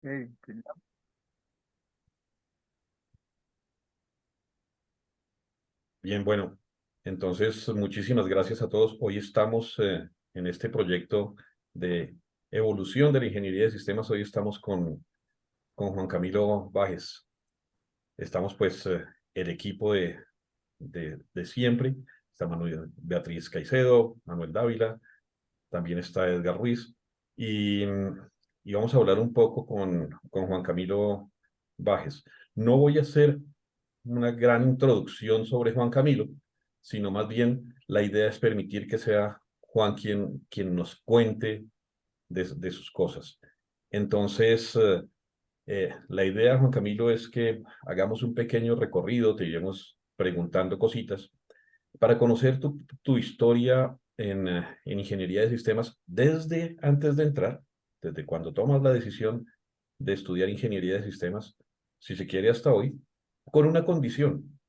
genial. Bien, bueno, entonces muchísimas gracias a todos. Hoy estamos en este proyecto de evolución de la ingeniería de sistemas. Hoy estamos con Juan Camilo Bajes. Estamos pues el equipo de siempre. Está Manuel, Beatriz Caicedo, Manuel Dávila, también está Edgar Ruiz. Y, y vamos a hablar un poco con Juan Camilo Bajes. No voy a hacer una gran introducción sobre Juan Camilo, sino más bien la idea es permitir que sea Juan quien nos cuente de sus cosas. Entonces, la idea, Juan Camilo, es que hagamos un pequeño recorrido, te iremos preguntando cositas para conocer tu historia en ingeniería de sistemas desde antes de entrar, desde cuando tomas la decisión de estudiar ingeniería de sistemas, si se quiere hasta hoy, con una condición,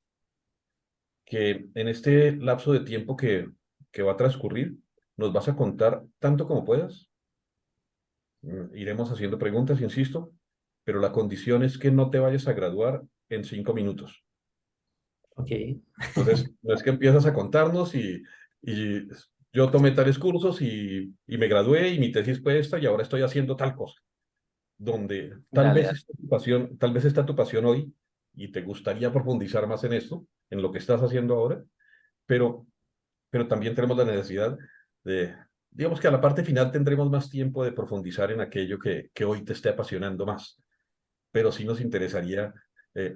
que en este lapso de tiempo que va a transcurrir, nos vas a contar tanto como puedas. Iremos haciendo preguntas, insisto, pero la condición es que no te vayas a graduar en 5 minutos. Ok, Entonces, no es que empiezas a contarnos y yo tomé tales cursos y me gradué y mi tesis fue esta y ahora estoy haciendo tal cosa, donde dale, dale. tal vez está tu pasión hoy y te gustaría profundizar más en esto, en lo que estás haciendo ahora, pero, pero también tenemos la necesidad de, digamos que a la parte final tendremos más tiempo de profundizar en aquello que hoy te esté apasionando más, pero sí nos interesaría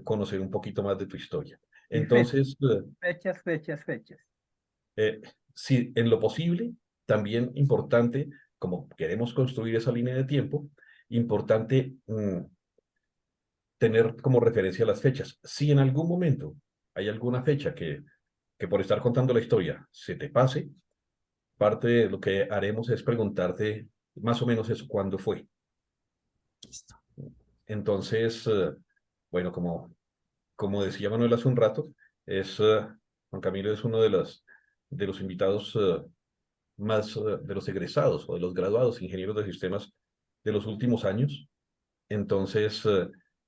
conocer un poquito más de tu historia. Y fechas, Entonces, fechas. Eh, sí, en lo posible, también importante, como queremos construir esa línea de tiempo, importante tener como referencia las fechas. Si en algún momento hay alguna fecha que por estar contando la historia se te pase, parte de lo que haremos es preguntarte más o menos eso, ¿cuándo fue? Listo. Entonces, bueno, como decía Manuel hace un rato, Juan Camilo es uno de los invitados más de los egresados o de los graduados ingenieros de sistemas de los últimos años. Entonces,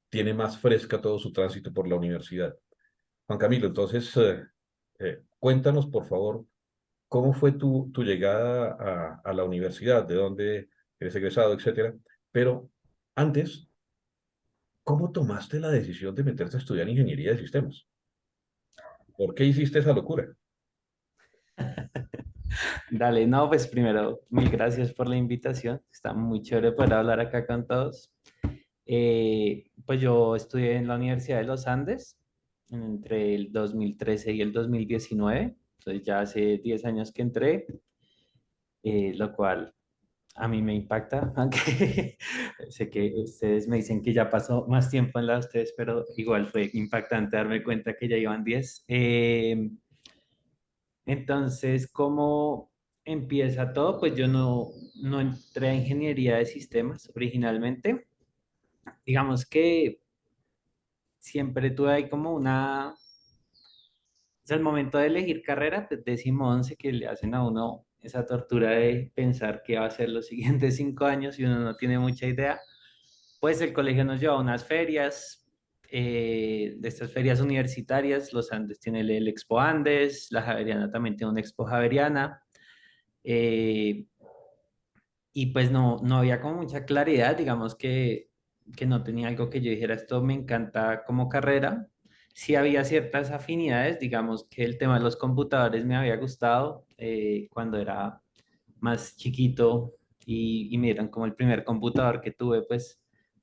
tiene más fresca todo su tránsito por la universidad. Juan Camilo, entonces, cuéntanos, por favor, cómo fue tu llegada a la universidad, de dónde eres egresado, etcétera. Pero antes, ¿cómo tomaste la decisión de meterte a estudiar ingeniería de sistemas? ¿Por qué hiciste esa locura? Dale, no, pues primero, mil gracias por la invitación. Está muy chévere poder hablar acá con todos. Pues yo estudié en la Universidad de los Andes entre el 2013 y el 2019. Entonces ya hace 10 años que entré, lo cual a mí me impacta, aunque sé que ustedes me dicen que ya pasó más tiempo en la de ustedes, pero igual fue impactante darme cuenta que ya iban 10. Entonces, ¿cómo empieza todo? Pues yo no entré a ingeniería de sistemas originalmente. Digamos que siempre tuve ahí como una, o sea, el momento de elegir carrera, pues décimo once, que le hacen a uno esa tortura de pensar qué va a ser los siguientes 5 años y uno no tiene mucha idea. Pues el colegio nos lleva a unas ferias, de estas ferias universitarias. Los Andes tiene el Expo Andes, la Javeriana también tiene una Expo Javeriana. eh, y pues no había como mucha claridad, digamos que no tenía algo que yo dijera, esto me encanta como carrera. Sí había ciertas afinidades, digamos que el tema de los computadores me había gustado cuando era más chiquito y me dieron como el primer computador que tuve, pues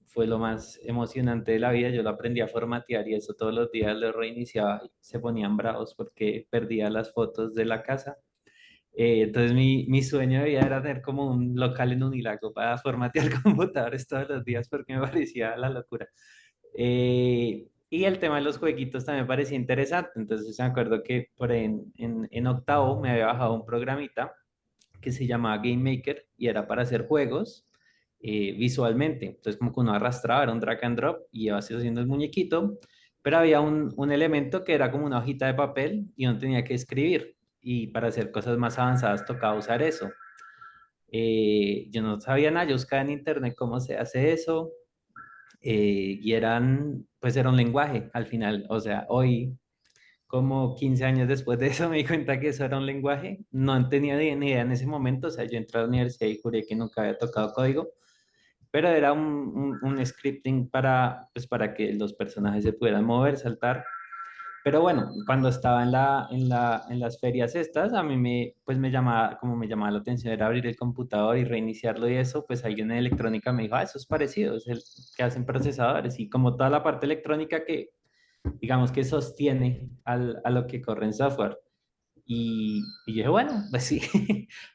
fue lo más emocionante de la vida. Yo lo aprendí a formatear y eso todos los días lo reiniciaba y se ponían bravos porque perdía las fotos de la casa. Entonces mi sueño de vida era tener como un local en Unilago para formatear computadores todos los días porque me parecía la locura. Y el tema de los jueguitos también me parecía interesante. Entonces me acuerdo que por ahí en octavo me había bajado un programita que se llamaba Game Maker y era para hacer juegos visualmente. Entonces como que uno arrastraba, era un drag and drop y iba así haciendo el muñequito, pero había un elemento que era como una hojita de papel y uno tenía que escribir y para hacer cosas más avanzadas tocaba usar eso. Yo no sabía nada, yo buscaba en internet cómo se hace eso, y pues era un lenguaje al final. O sea, hoy, como 15 años después de eso, me di cuenta que eso era un lenguaje. No tenía ni idea en ese momento. O sea, yo entré a la universidad y juré que nunca había tocado código, pero era un scripting pues, para que los personajes se pudieran mover, saltar. Pero bueno, cuando estaba en las ferias estas, a mí pues como me llamaba la atención era abrir el computador y reiniciarlo y eso, pues alguien en electrónica me dijo, ah, eso es parecido, es el que hacen procesadores y como toda la parte electrónica que, digamos, que sostiene a lo que corre en software. Y yo dije, bueno, pues sí,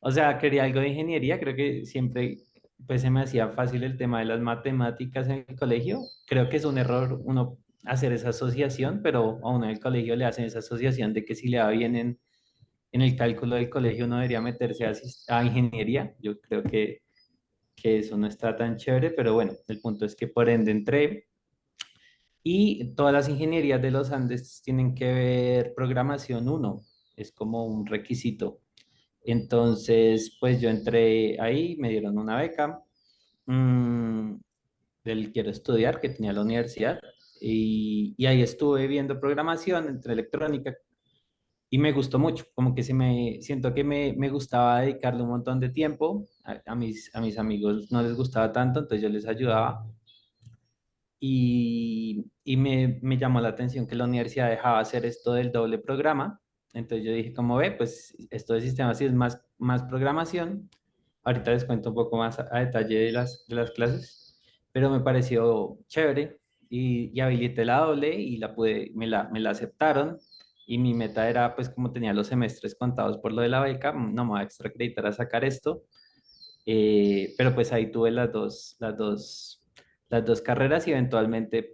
o sea, quería algo de ingeniería, creo que siempre pues se me hacía fácil el tema de las matemáticas en el colegio. Creo que es un error uno hacer esa asociación, pero a uno en el colegio le hacen esa asociación de que si le va bien en el cálculo del colegio uno debería meterse a ingeniería. Yo creo que eso no está tan chévere, pero bueno, el punto es que por ende entré y todas las ingenierías de los Andes tienen que ver programación uno, es como un requisito. Entonces, pues yo entré ahí, me dieron una beca mm, del Quiero Estudiar que tenía la universidad y ahí estuve viendo programación entre electrónica y me gustó mucho, como que siento que me gustaba dedicarle un montón de tiempo, a mis amigos no les gustaba tanto, entonces yo les ayudaba y me llamó la atención que la universidad dejaba hacer esto del doble programa. Entonces yo dije, como ve, pues esto de sistemas sí es más programación. Ahorita les cuento un poco más a detalle de las clases, pero me pareció chévere y habilité la doble y me la aceptaron. Y mi meta era, pues como tenía los semestres contados por lo de la beca, no me voy a extracreditar a sacar esto. Pero pues ahí tuve las dos carreras y eventualmente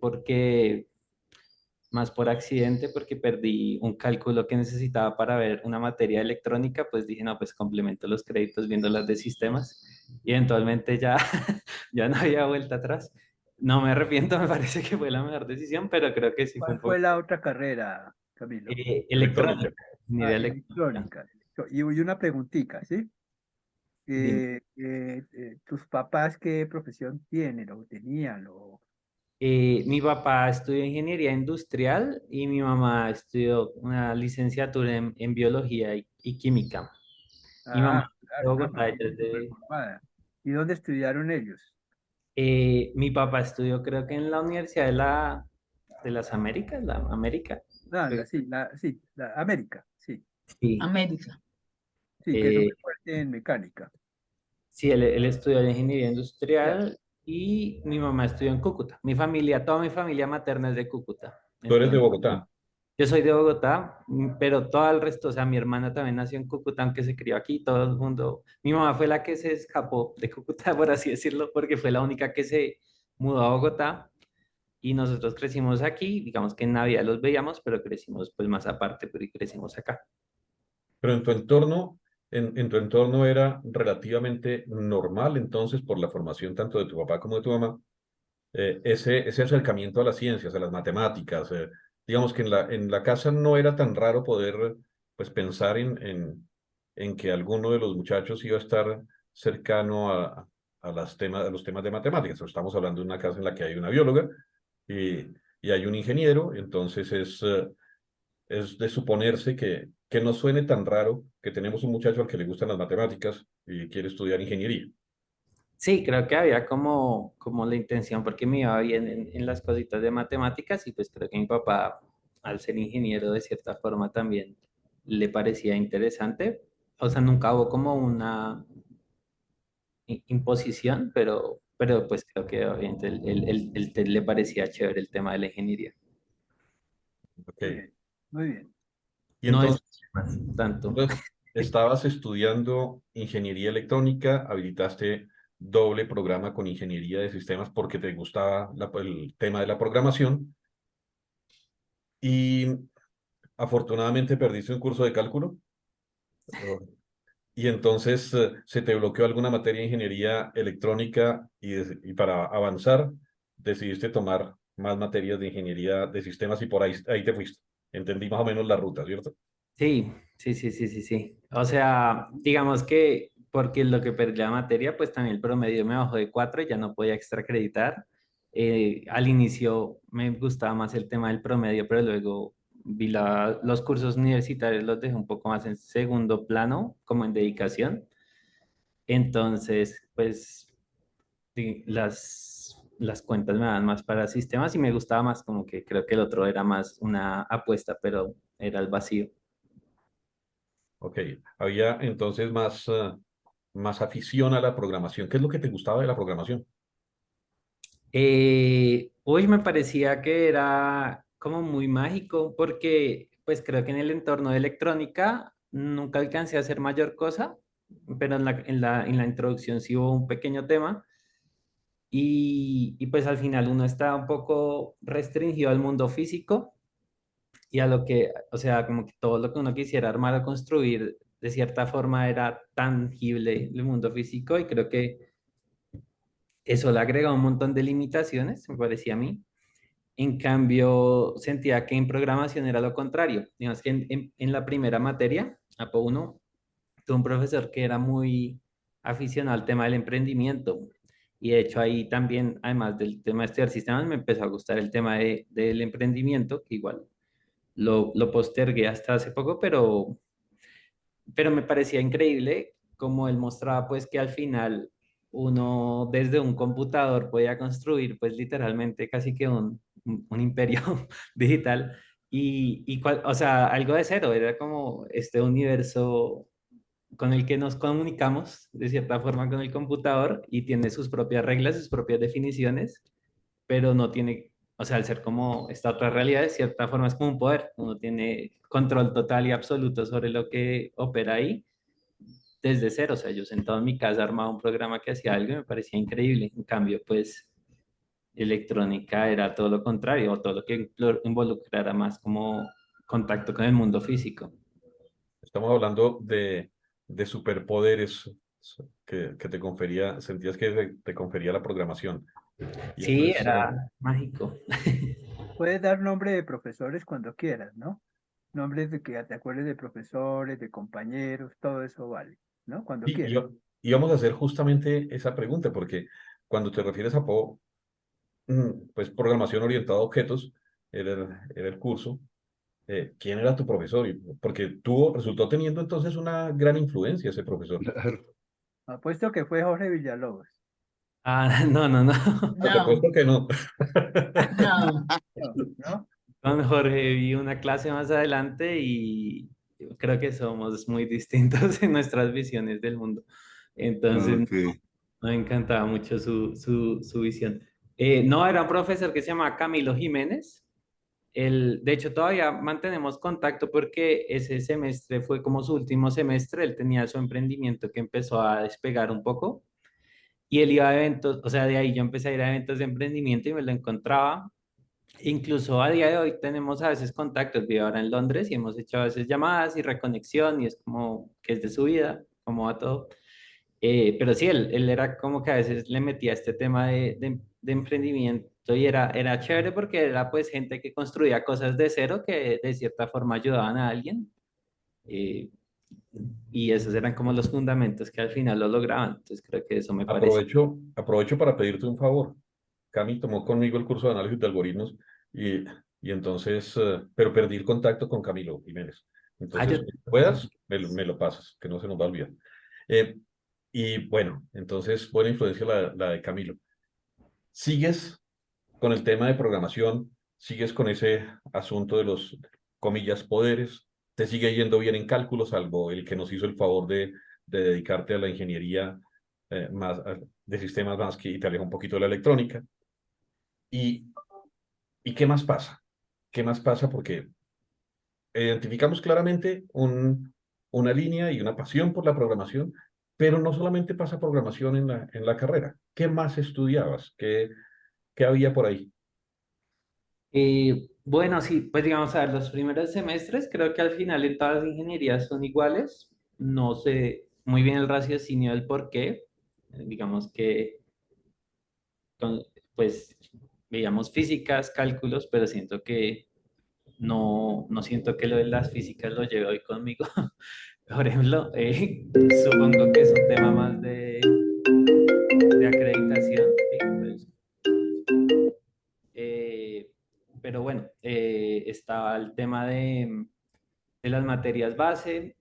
más por accidente, porque perdí un cálculo que necesitaba para ver una materia electrónica, pues dije, no, pues complemento los créditos viendo las de sistemas y eventualmente ya, ya no había vuelta atrás. No me arrepiento, me parece que fue la mejor decisión, pero creo que sí fue ¿Cuál un fue poco la otra carrera, Camilo? Electrónica. electrónica, ingeniería electrónica. Electrónica. Y una preguntita, ¿sí? Dime. ¿Tus papás qué profesión tienen o tenían? Mi papá estudió ingeniería industrial y mi mamá estudió una licenciatura en biología y química. Mi mamá Ah, es de claro, una Bogotá, ella familia es súper de... formada. ¿Y dónde estudiaron ellos? Mi papá estudió creo que en la Universidad de las Américas, la América. Ah, Creo sí, la América, sí, Sí, América. sí, que eso eh, muy fuerte en mecánica. sí, él estudió ingeniería Ya. industrial y mi mamá estudió en Cúcuta. Toda mi familia materna es de Cúcuta. Tú eres de Entonces, Bogotá. yo soy de Bogotá, pero todo el resto, o sea, mi hermana también nació en Cúcuta, aunque se crió aquí, todo el mundo. Mi mamá fue la que se escapó de Cúcuta, por así decirlo, porque fue la única que se mudó a Bogotá y nosotros crecimos aquí. Digamos que en Navidad los veíamos, pero crecimos pues más aparte, pero crecimos acá. Pero en tu entorno, en tu entorno era relativamente normal entonces por la formación tanto de tu papá como de tu mamá, ese acercamiento a las ciencias, a las matemáticas. Digamos que en la casa no era tan raro poder pues pensar en que alguno de los muchachos iba a estar cercano a los temas de matemáticas. Estamos hablando de una casa en la que hay una bióloga y, y hay un ingeniero, entonces es de suponerse que no suene tan raro que tenemos un muchacho al que le gustan las matemáticas y quiere estudiar ingeniería. Sí, creo que había como la intención, porque me iba bien en las cositas de matemáticas y pues creo que mi papá, al ser ingeniero de cierta forma, también le parecía interesante. O sea, nunca hubo como una imposición, pero pues creo que obviamente le parecía chévere el tema de la ingeniería. Ok. Bien, muy bien. Y No es entonces, más tanto. entonces estabas estudiando ingeniería electrónica, habilitaste doble programa con ingeniería de sistemas porque te gustaba el tema de la programación y afortunadamente perdiste un curso de cálculo. Y entonces se te bloqueó alguna materia de ingeniería electrónica y para avanzar decidiste tomar más materias de ingeniería de sistemas y por ahí te fuiste. Entendí más o menos la ruta, ¿cierto? Sí, sí, sí, sí, sí, sí. O sea, digamos que porque lo que perdí la materia, pues también el promedio me bajó de 4 y ya no podía extracreditar. Al inicio me gustaba más el tema del promedio, pero luego vi los cursos universitarios, los dejé un poco más en segundo plano, como en dedicación. Entonces, pues sí, las cuentas me dan más para sistemas y me gustaba más, como que creo que el otro era más una apuesta, pero era el vacío. Ok, había entonces más, más afición a la programación. ¿Qué es lo que te gustaba de la programación? Hoy me parecía que era como muy mágico porque pues creo que en el entorno de electrónica nunca alcancé a hacer mayor cosa, pero en la introducción sí hubo un pequeño tema y pues al final uno está un poco restringido al mundo físico y a lo que, o sea, como que todo lo que uno quisiera armar o construir de cierta forma era tangible el mundo físico y creo que eso le agrega un montón de limitaciones, me parecía a mí. En cambio, sentía que en programación era lo contrario. Digamos que en la primera materia, APO 1, tuve un profesor que era muy aficionado al tema del emprendimiento. Y de hecho ahí también, además del tema de estudiar sistemas, me empezó a gustar el tema del emprendimiento, que igual lo postergué hasta hace poco, pero me parecía increíble como él mostraba pues que al final uno desde un computador podía construir pues literalmente casi que un imperio digital o sea, algo de cero, era como este universo con el que nos comunicamos de cierta forma con el computador y tiene sus propias reglas, sus propias definiciones, pero no tiene, o sea, al ser como esta otra realidad, de cierta forma es como un poder, uno tiene control total y absoluto sobre lo que opera ahí desde cero. O sea, yo sentado en mi casa armaba un programa que hacía algo y me parecía increíble. En cambio, pues electrónica era todo lo contrario, o todo lo que involucrara más como contacto con el mundo físico. Estamos hablando de superpoderes que te confería, sentías que te confería la programación. Y eso Sí, es, era mágico. Puedes dar nombre de profesores cuando quieras, ¿no? Nombres de que te acuerdes de profesores, de compañeros, todo eso vale, ¿no? Cuando sí, quieras. y vamos a hacer justamente esa pregunta, porque cuando te refieres a pues programación orientada a objetos, era el curso. ¿Quién era tu profesor? Porque resultó teniendo entonces una gran influencia ese profesor. Claro. Apuesto que fue Jorge Villalobos. Ah, no, no, no. Por No, supuesto que no. no. No, ¿no? Con Jorge vi una clase más adelante y creo que somos muy distintos en nuestras visiones del mundo. Entonces, Ok. me encantaba mucho su visión. No, era un profesor que se llama Camilo Jiménez. De hecho, todavía mantenemos contacto porque ese semestre fue como su último semestre. Él tenía su emprendimiento que empezó a despegar un poco y él iba a eventos, o sea, de ahí yo empecé a ir a eventos de emprendimiento y me lo encontraba. Incluso a día de hoy tenemos a veces contactos. Vive ahora en Londres y hemos hecho a veces llamadas y reconexión y es como que es de su vida, como va todo. Pero sí, él era como que a veces le metía este tema de emprendimiento y era chévere porque era pues gente que construía cosas de cero que de cierta forma ayudaban a alguien. eh, y esos eran como los fundamentos que al final lo lograban. Entonces creo que eso me parece. Aprovecho para pedirte un favor. Cami tomó conmigo el curso de análisis de algoritmos y, y entonces, pero perdí el contacto con Camilo Jiménez. Ah, Entonces, cuando puedas, me lo pasas, que no se nos va a olvidar. Eh, y bueno, entonces, buena influencia la de Camilo. ¿Sigues con el tema de programación? ¿Sigues con ese asunto de los, comillas, poderes? ¿Te sigue yendo bien en cálculos, salvo el que nos hizo el favor de dedicarte a la ingeniería de sistemas más que y te aleja un poquito de la electrónica? ¿Y, y qué más pasa? ¿Qué más pasa? Porque identificamos claramente una línea y una pasión por la programación, pero no solamente pasa programación en la carrera. ¿Qué más estudiabas? ¿Qué había por ahí? Bueno, sí, pues digamos, a ver, los primeros semestres creo que al final en todas las ingenierías son iguales. No sé muy bien el raciocinio del por qué. Digamos que, con- pues, veíamos físicas, cálculos, pero siento que no siento que lo de las físicas lo lleve hoy conmigo. Por ejemplo, supongo que es un tema más de acreditación. Sí, pues. pero bueno, estaba el tema de las materias base.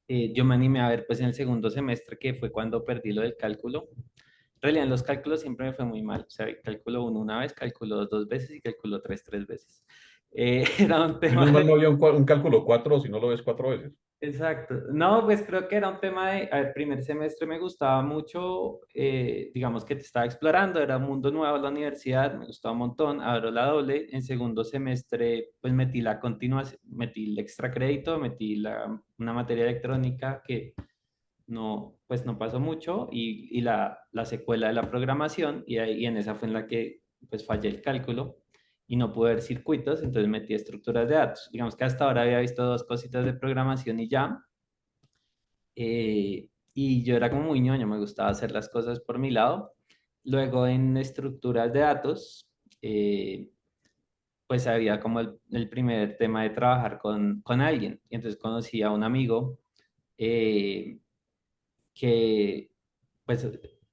Yo me animé a ver pues en el segundo semestre, que fue cuando perdí lo del cálculo. En realidad en los cálculos siempre me fue muy mal. O sea, cálculo 1 una vez, cálculo 2 dos veces y cálculo 3 tres veces. Era un tema Menos mal de... no había un cálculo 4, si no lo ves 4 veces. Exacto. No, pues creo que era un tema de, a ver, primer semestre me gustaba mucho, digamos que te estaba explorando, era un mundo nuevo la universidad, me gustaba un montón, abro la doble. En segundo semestre, pues metí la continuación, metí el extra crédito, metí una materia electrónica que no, pues no pasó mucho y la secuela de la programación y en esa fue en la que pues fallé el cálculo y no pude ver circuitos, entonces metí estructuras de datos. Digamos que hasta ahora había visto dos cositas de programación y ya. Y yo era como muy ñoño, me gustaba hacer las cosas por mi lado. Luego en estructuras de datos, eh, pues había como el primer tema de trabajar con alguien. Y entonces conocí a un amigo eh, que pues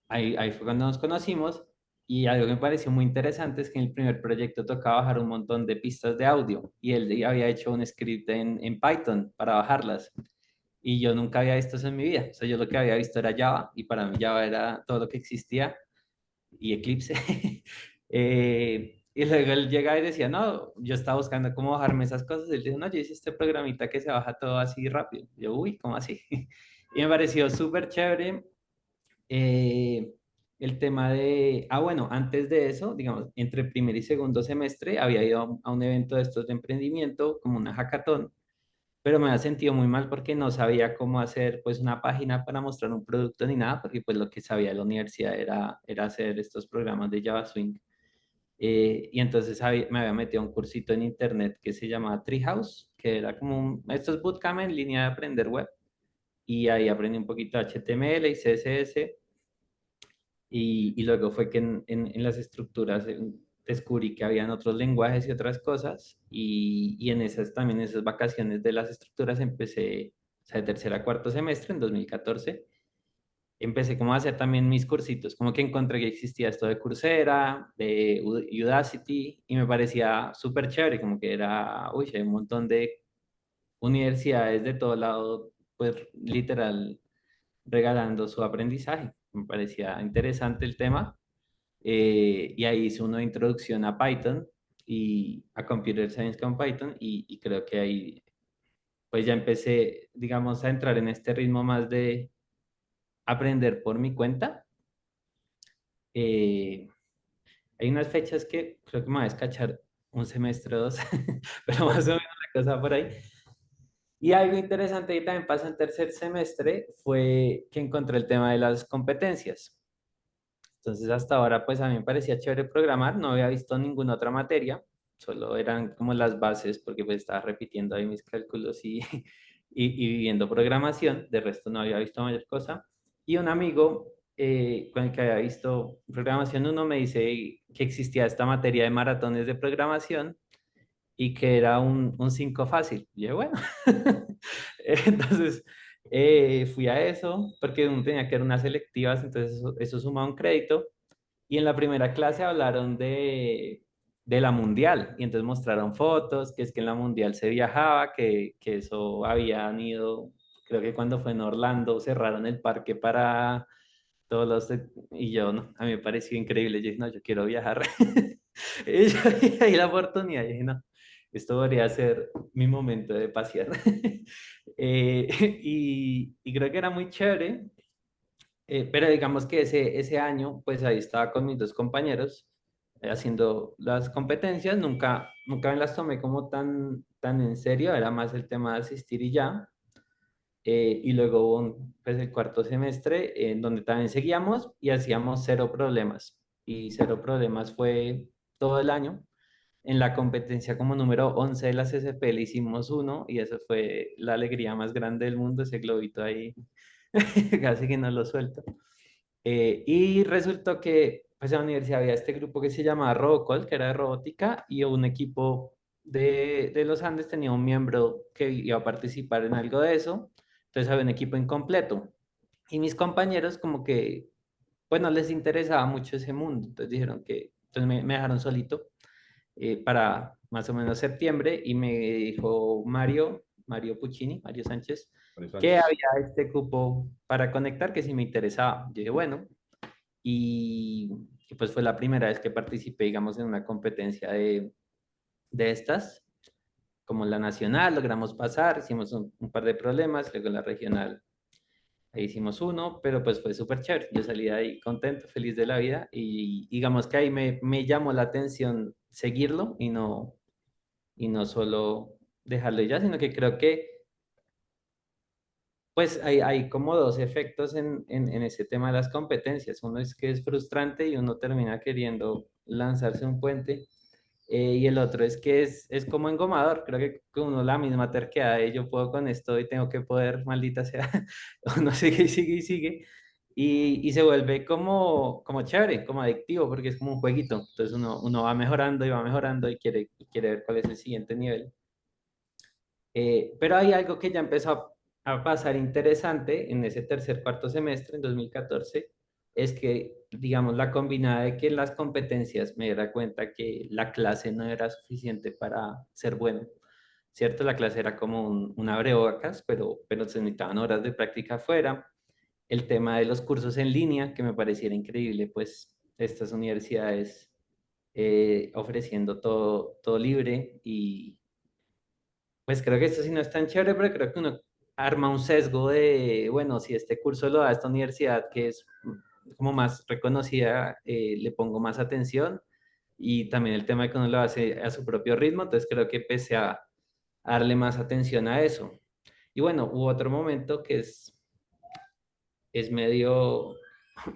ahí fue cuando nos conocimos y algo que me pareció muy interesante es que en el primer proyecto tocaba bajar un montón de pistas de audio y él ya había hecho un script en Python para bajarlas y yo nunca había visto eso en mi vida. O sea, yo lo que había visto era Java y para mí Java era todo lo que existía y Eclipse. Y luego él llega y decía, no, yo estaba buscando cómo bajarme esas cosas. Y él dijo, no, yo hice este programita que se baja todo así rápido. Y yo, uy, ¿cómo así? Y me pareció súper chévere eh, el tema de, bueno, antes de eso, digamos, entre primer y segundo semestre había ido a un evento de estos de emprendimiento, como una hackathon, pero me había sentido muy mal porque no sabía cómo hacer pues una página para mostrar un producto ni nada, porque pues lo que sabía de la universidad era hacer estos programas de Java Swing. Y entonces me había metido a un cursito en internet que se llamaba Treehouse, que era como estos bootcamp en línea de aprender web. Y ahí aprendí un poquito de HTML y CSS. Y luego fue que en las estructuras descubrí que habían otros lenguajes y otras cosas. Y en esas también, esas vacaciones de las estructuras, empecé, o sea, de tercer a cuarto semestre, en 2014 empecé como a hacer también mis cursitos, como que encontré que existía esto de Coursera, de Udacity, y me parecía súper chévere, como que era, uy, hay un montón de universidades de todo lado, pues literal, regalando su aprendizaje. Me parecía interesante el tema. Y ahí hice una introducción a Python y a Computer Science con Python, y creo que ahí pues ya empecé, digamos, a entrar en este ritmo más de aprender por mi cuenta. Eh, Hay unas fechas que creo que me voy a descachar un semestre o dos, pero más o menos la cosa por ahí. Y algo interesante que también pasa en tercer semestre fue que encontré el tema de las competencias. Entonces hasta ahora pues a mí me parecía chévere programar, no había visto ninguna otra materia, solo eran como las bases porque pues estaba repitiendo ahí mis cálculos y viendo programación, de resto no había visto mayor cosa. Y un amigo con el que había visto programación uno me dice que existía esta materia de maratones de programación y que era un 5 fácil. Y yo, bueno, entonces fui a eso porque uno tenía que dar unas selectivas, entonces eso sumaba un crédito. Y en la primera clase hablaron de la mundial y entonces mostraron fotos, que es que en la mundial se viajaba, que eso habían ido, creo que cuando fue en Orlando cerraron el parque para todos y yo, no, a mí me pareció increíble, yo dije, no, yo quiero viajar. Y yo vi ahí la oportunidad, y dije, no, esto podría ser mi momento de pasear. Y creo que era muy chévere, pero digamos que ese año, pues ahí estaba con mis dos compañeros haciendo las competencias, nunca me las tomé como tan en serio, era más el tema de asistir y ya. Y luego hubo pues el cuarto semestre en donde también seguíamos y hacíamos cero problemas. Y cero problemas fue todo el año. En la competencia como número 11 de la CCP le hicimos uno y eso fue la alegría más grande del mundo, ese globito ahí, casi que no lo suelto. Y resultó que pues en la universidad había este grupo que se llamaba Robocall, que era de robótica, y un equipo de los Andes tenía un miembro que iba a participar en algo de eso, entonces había un equipo incompleto. Y mis compañeros como que, pues no les interesaba mucho ese mundo, entonces dijeron entonces me dejaron solito. para más o menos septiembre y me dijo Mario Puccini, Mario Sánchez, Mario que Sánchez. había este cupo para conectar, que si me interesaba. Yo dije, bueno, y, y pues fue la primera vez que participé, digamos, en una competencia de estas, como la nacional, logramos pasar, hicimos un par de problemas, luego la regional ahí hicimos uno, pero pues fue súper chévere. Yo salí de ahí contento, feliz de la vida y digamos que ahí me llamó la atención seguirlo y no solo dejarlo ya, sino que creo que pues hay como dos efectos en ese tema de las competencias. Uno es que es frustrante y uno termina queriendo lanzarse un puente. Y el otro es que es como engomador. Creo que uno la misma terquedad de yo puedo con esto y tengo que poder, maldita sea, uno sigue y sigue y sigue. Y se vuelve como chévere, como adictivo, porque es como un jueguito. Entonces uno va mejorando y quiere ver cuál es el siguiente nivel. Pero hay algo que ya empezó a pasar interesante en ese tercer, cuarto semestre, en 2014, es que, digamos, la combinada de que las competencias me diera cuenta que la clase no era suficiente para ser bueno, ¿cierto? La clase era como un abrebocas, pero se necesitaban horas de práctica afuera. El tema de los cursos en línea, que me pareciera increíble, pues estas universidades ofreciendo todo libre y pues creo que esto sí no es tan chévere, pero creo que uno arma un sesgo de, bueno, si este curso lo da esta universidad que es como más reconocida, le pongo más atención y también el tema de que uno lo hace a su propio ritmo, entonces creo que empecé a darle más atención a eso. Y bueno, hubo otro momento que es medio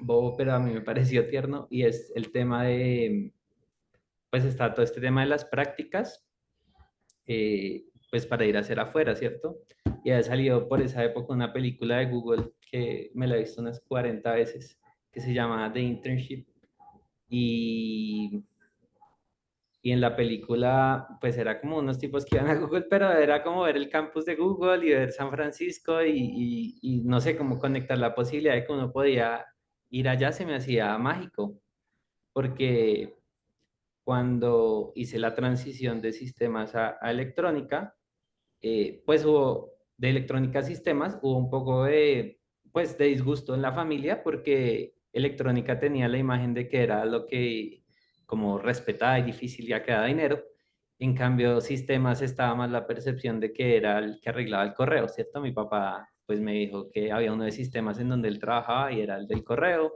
bobo, pero a mí me pareció tierno y es el tema de, pues está todo este tema de las prácticas pues para ir a hacer afuera, ¿cierto? Y ha salido por esa época una película de Google que me la he visto unas 40 veces, que se llama The Internship. Y, y en la película, pues era como unos tipos que iban a Google, pero era como ver el campus de Google y ver San Francisco y no sé cómo conectar la posibilidad de que uno podía ir allá, se me hacía mágico, porque cuando hice la transición de sistemas a electrónica, pues hubo de electrónica a sistemas, hubo un poco pues, de disgusto en la familia porque electrónica tenía la imagen de que era lo que como respetada y difícil ya que daba dinero. En cambio, sistemas estaba más la percepción de que era el que arreglaba el correo, ¿cierto? Mi papá pues me dijo que había uno de sistemas en donde él trabajaba y era el del correo.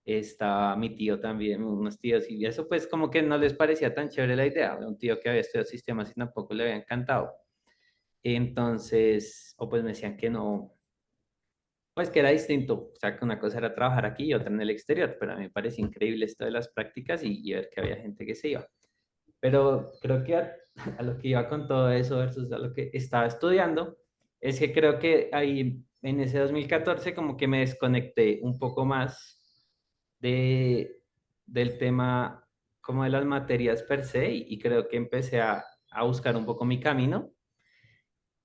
Estaba mi tío también, unos tíos, y eso pues como que no les parecía tan chévere la idea. Un tío que había estudiado sistemas y tampoco le había encantado. Entonces, o pues me decían que no, pues que era distinto, o sea, que una cosa era trabajar aquí y otra en el exterior, pero a mí me parece increíble esto de las prácticas y ver que había gente que se iba. Pero creo que a lo que iba con todo eso versus a lo que estaba estudiando, es que creo que ahí en ese 2014 como que me desconecté un poco más de, del tema como de las materias per se y creo que empecé a buscar un poco mi camino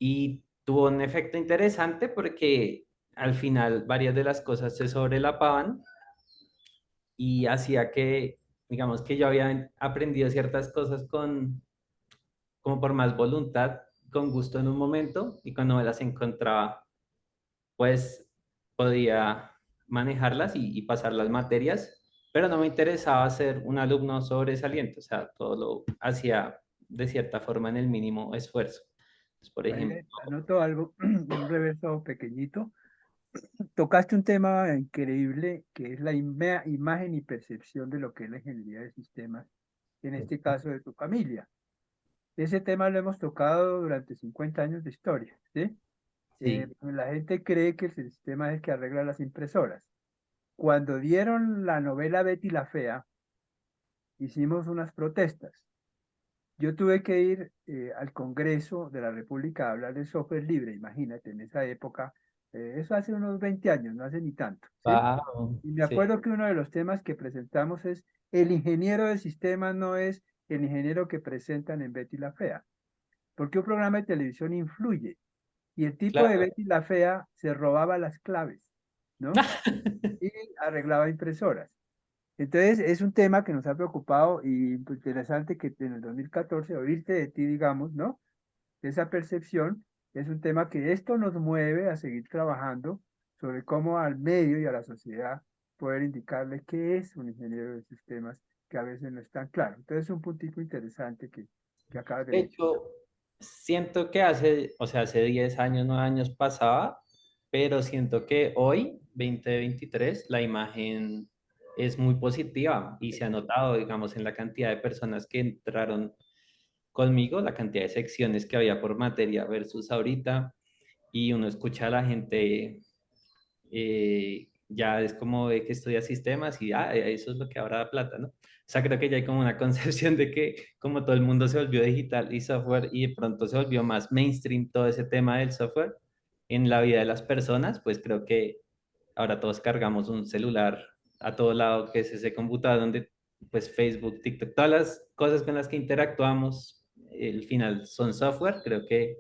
y tuvo un efecto interesante porque al final varias de las cosas se sobrelapaban y hacía que, digamos que yo había aprendido ciertas cosas como por más voluntad, con gusto en un momento y cuando me las encontraba, pues podía manejarlas y pasar las materias, pero no me interesaba ser un alumno sobresaliente, o sea, todo lo hacía de cierta forma en el mínimo esfuerzo. Pues, por Ahí ejemplo, anoto algo, un reverso pequeñito. Tocaste un tema increíble que es la imagen y percepción de lo que es la ingeniería de sistemas, en este caso de tu familia. Ese tema lo hemos tocado durante 50 años de historia, ¿sí? sí. Pues la gente cree que el sistema es el que arregla las impresoras. Cuando dieron la novela Betty la Fea, hicimos unas protestas. Yo tuve que ir al Congreso de la República a hablar de software libre, imagínate, en esa época, eso hace unos 20 años, no hace ni tanto, ¿sí? Wow, Y me sí, acuerdo que uno de los temas que presentamos es, el ingeniero de sistemas no es el ingeniero que presentan en Betty la Fea, porque un programa de televisión influye, y el tipo de claro. Betty la Fea se robaba las claves, ¿no? Y arreglaba impresoras. Entonces, es un tema que nos ha preocupado y pues, interesante que en el 2014 oírte de ti, digamos, ¿no? Esa percepción es un tema que esto nos mueve a seguir trabajando sobre cómo al medio y a la sociedad poder indicarle qué es un ingeniero de sistemas que a veces no es tan claro. Entonces, es un puntito interesante que acabas de De mencionar. hecho, siento que hace, o sea, hace 10 años, 9 años pasaba, pero siento que hoy, 2023, la imagen es muy positiva y se ha notado, digamos, en la cantidad de personas que entraron conmigo, la cantidad de secciones que había por materia versus ahorita, y uno escucha a la gente, ya es como de que estudia sistemas y eso es lo que ahora da plata, ¿no? O sea, creo que ya hay como una concepción de que como todo el mundo se volvió digital y software y de pronto se volvió más mainstream todo ese tema del software en la vida de las personas, pues creo que ahora todos cargamos un celular a todo lado, que es ese computador donde pues Facebook, TikTok, todas las cosas con las que interactuamos, el final son software. Creo que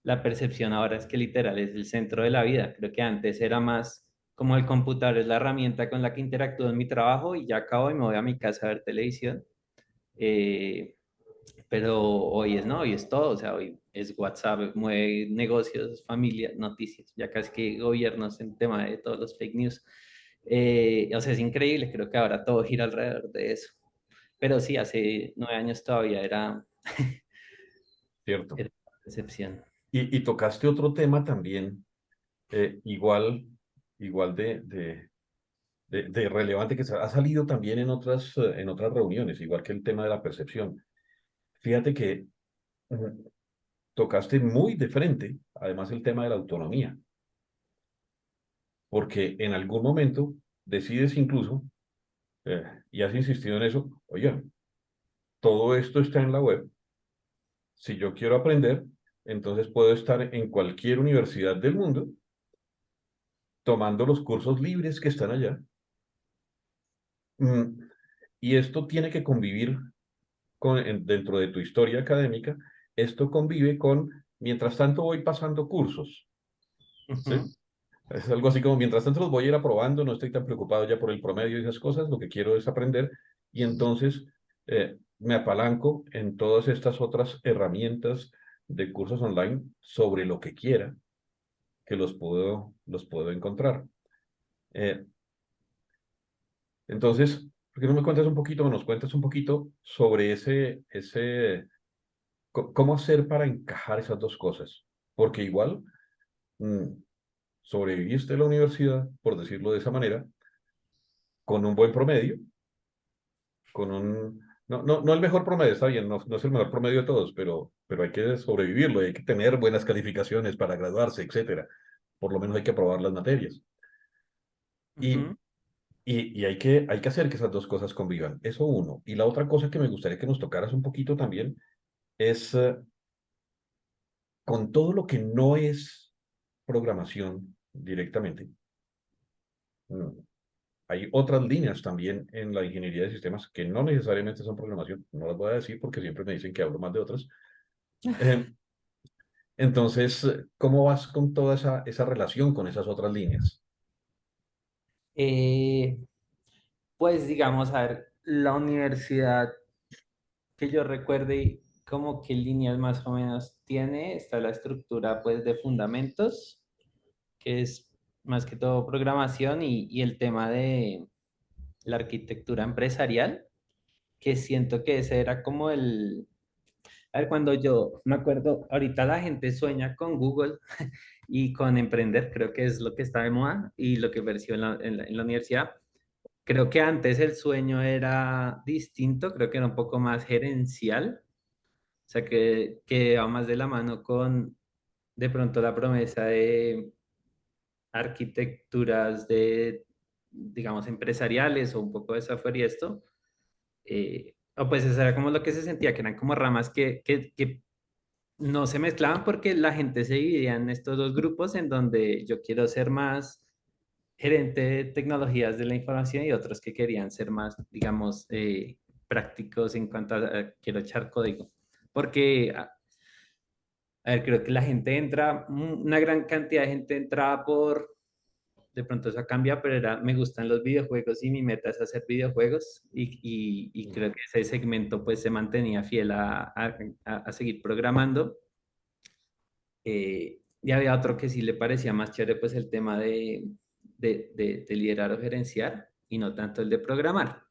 la percepción ahora es que literal es el centro de la vida. Creo que antes era más como el computador es la herramienta con la que interactúo en mi trabajo y ya acabo y me voy a mi casa a ver televisión. Eh, pero hoy es no, hoy es todo, o sea, hoy es WhatsApp, mueve negocios, familia, noticias, ya casi que gobiernos en tema de todos los fake news. O sea, es increíble, creo que ahora todo gira alrededor de eso. Pero sí, hace 9 años todavía ¿cierto? era una decepción. Y tocaste otro tema también, igual de relevante que ha salido también en otras reuniones, igual que el tema de la percepción. Fíjate que tocaste muy de frente, además, el tema de la autonomía, porque en algún momento decides incluso, y has insistido en eso, oigan, todo esto está en la web. Si yo quiero aprender, entonces puedo estar en cualquier universidad del mundo tomando los cursos libres que están allá. Mm, Y esto tiene que convivir dentro de tu historia académica, esto convive con, mientras tanto voy pasando cursos, ¿sí? Ujú. Es algo así como, mientras tanto los voy a ir aprobando, no estoy tan preocupado ya por el promedio y esas cosas, lo que quiero es aprender y entonces me apalanco en todas estas otras herramientas de cursos online sobre lo que quiera que los puedo encontrar. Eh, entonces, ¿por qué no me cuentas un poquito o nos cuentas un poquito sobre cómo hacer para encajar esas dos cosas? Porque igual mm, sobreviviste a la universidad, por decirlo de esa manera, con un buen promedio, no el mejor promedio, está bien, no es el mejor promedio de todos, pero hay que sobrevivirlo, hay que tener buenas calificaciones para graduarse, etcétera. Por lo menos hay que aprobar las materias. Y, Ujú. y hay que hacer que esas dos cosas convivan. Eso uno. Y la otra cosa que me gustaría que nos tocaras un poquito también es con todo lo que no es programación directamente. mm, Hay otras líneas también en la ingeniería de sistemas que no necesariamente son programación. No las voy a decir porque siempre me dicen que hablo más de otras. Eh, entonces, ¿cómo vas con toda esa relación con esas otras líneas? Eh, pues digamos, a ver, la universidad que yo recuerde como qué líneas más o menos tiene, está la estructura pues de fundamentos, que es más que todo programación y el tema de la arquitectura empresarial, que siento que ese era como el... A ver, cuando yo me acuerdo, ahorita la gente sueña con Google y con emprender, creo que es lo que está de moda y lo que versió en la universidad. Creo que antes el sueño era distinto, creo que era un poco más gerencial, o sea, que va más de la mano con de pronto la promesa de arquitecturas de, digamos, empresariales o un poco de software y esto. O pues eso era como lo que se sentía, que eran como ramas que no se mezclaban porque la gente se dividía en estos dos grupos en donde yo quiero ser más gerente de tecnologías de la información y otros que querían ser más, digamos, prácticos en cuanto a quiero echar código. Porque, a ver, creo que la gente entra, una gran cantidad de gente entraba por de pronto eso cambia, pero me gustan los videojuegos y mi meta es hacer videojuegos y creo que ese segmento pues se mantenía fiel a seguir programando. Y había otro que sí le parecía más chévere, pues el tema de liderar o gerenciar y no tanto el de programar.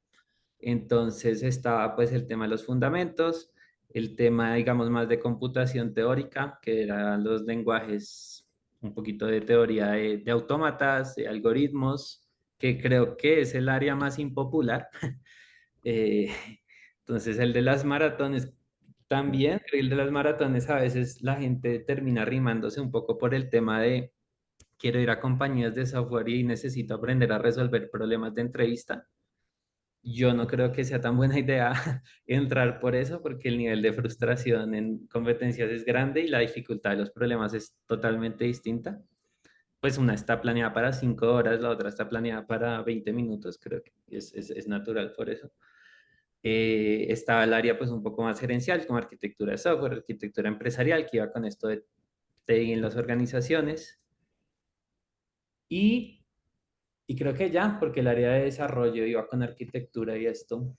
Entonces estaba pues el tema de los fundamentos, el tema, digamos, más de computación teórica, que eran los lenguajes, un poquito de teoría de autómatas, de algoritmos, que creo que es el área más impopular. Eh, entonces el de las maratones también, el de las maratones a veces la gente termina rimándose un poco por el tema de quiero ir a compañías de software y necesito aprender a resolver problemas de entrevista. Yo no creo que sea tan buena idea entrar por eso porque el nivel de frustración en competencias es grande y la dificultad de los problemas es totalmente distinta. Pues una está planeada para 5 horas, la otra está planeada para 20 minutos, creo que es natural por eso. Estaba el área pues un poco más gerencial, como arquitectura de software, arquitectura empresarial, que iba con esto de TI en las organizaciones. Y, y creo que ya, porque el área de desarrollo iba con arquitectura y esto.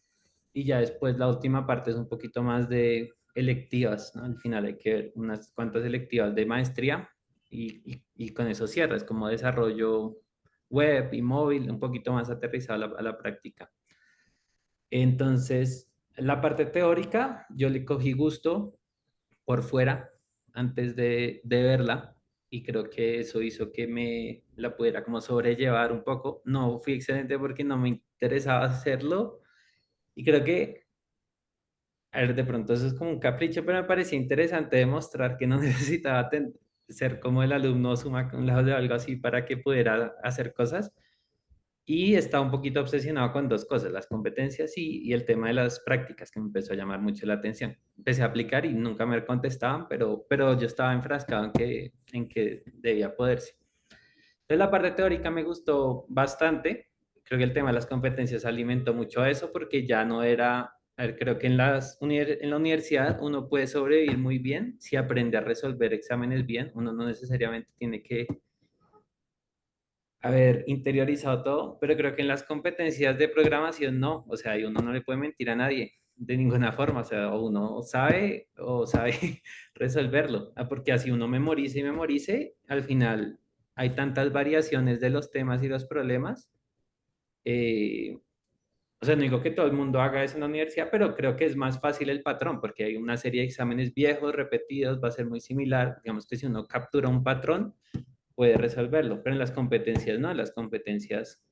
Y ya después la última parte es un poquito más de electivas, ¿no? Al final hay que ver unas cuantas electivas de maestría y con eso cierras, como desarrollo web y móvil, un poquito más aterrizado a la práctica. Entonces, la parte teórica, yo le cogí gusto por fuera antes de verla y creo que eso hizo que me la pudiera como sobrellevar un poco. No fui excelente porque no me interesaba hacerlo y creo que, a ver, de pronto eso es como un capricho, pero me parecía interesante demostrar que no necesitaba ser como el alumno suma con lado de algo así para que pudiera hacer cosas. Y estaba un poquito obsesionado con dos cosas, las competencias y el tema de las prácticas, que me empezó a llamar mucho la atención. Empecé a aplicar y nunca me contestaban, pero yo estaba enfrascado en que debía poderse. Entonces la parte teórica me gustó bastante. Creo que el tema de las competencias alimentó mucho a eso porque ya no era, a ver, creo que en la universidad uno puede sobrevivir muy bien si aprende a resolver exámenes bien. Uno no necesariamente tiene que haber interiorizado todo, pero creo que en las competencias de programación no, o sea, y uno no le puede mentir a nadie de ninguna forma, o sea, o sabe resolverlo, porque así uno memorice y memorice, al final hay tantas variaciones de los temas y los problemas. eh, o sea, no digo que todo el mundo haga eso en la universidad, pero creo que es más fácil el patrón, porque hay una serie de exámenes viejos, repetidos, va a ser muy similar. Digamos que si uno captura un patrón, puede resolverlo, pero en las competencias no, en las competencias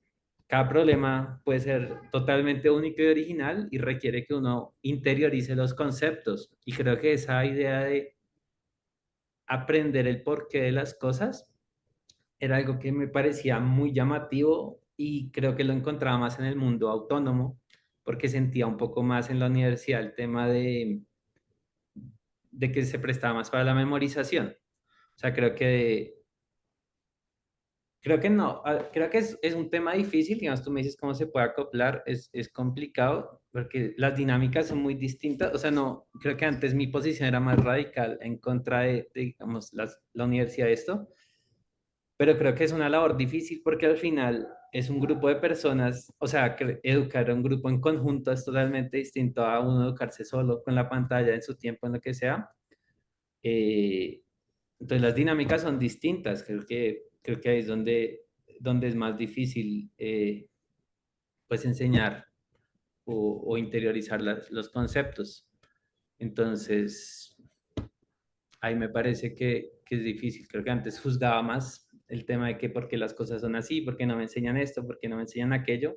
cada problema puede ser totalmente único y original y requiere que uno interiorice los conceptos. Y creo que esa idea de aprender el porqué de las cosas era algo que me parecía muy llamativo y creo que lo encontraba más en el mundo autónomo, porque sentía un poco más en la universidad el tema de que se prestaba más para la memorización. O sea, creo que no, creo que es un tema difícil, digamos, tú me dices cómo se puede acoplar, es complicado porque las dinámicas son muy distintas, o sea, no, creo que antes mi posición era más radical en contra digamos, la universidad de esto, pero creo que es una labor difícil porque al final es un grupo de personas, o sea, educar a un grupo en conjunto es totalmente distinto a uno educarse solo con la pantalla en su tiempo, en lo que sea. Eh, entonces las dinámicas son distintas, creo que ahí es donde es más difícil pues enseñar o interiorizar los conceptos. Entonces, ahí me parece que es difícil. Creo que antes juzgaba más el tema de que por qué las cosas son así, por qué no me enseñan esto, por qué no me enseñan aquello.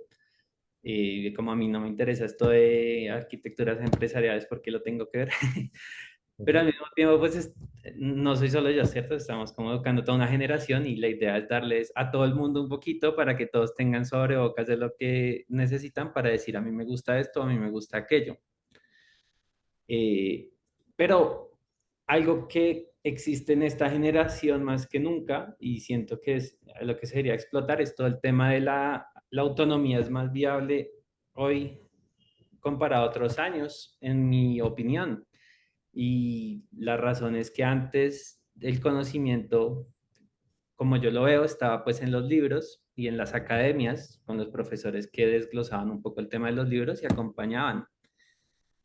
Y como a mí no me interesa esto de arquitecturas empresariales, ¿por qué lo tengo que ver? Pero al mismo tiempo, pues no soy solo yo, ¿cierto? Estamos como educando toda una generación y la idea es darles a todo el mundo un poquito para que todos tengan sobrebocas de lo que necesitan para decir a mí me gusta esto, a mí me gusta aquello. Eh, pero algo que existe en esta generación más que nunca, y siento que es lo que sería explotar, es todo el tema de la autonomía es más viable hoy comparado a otros años, en mi opinión. Y la razón es que antes el conocimiento, como yo lo veo, estaba pues en los libros y en las academias con los profesores que desglosaban un poco el tema de los libros y acompañaban.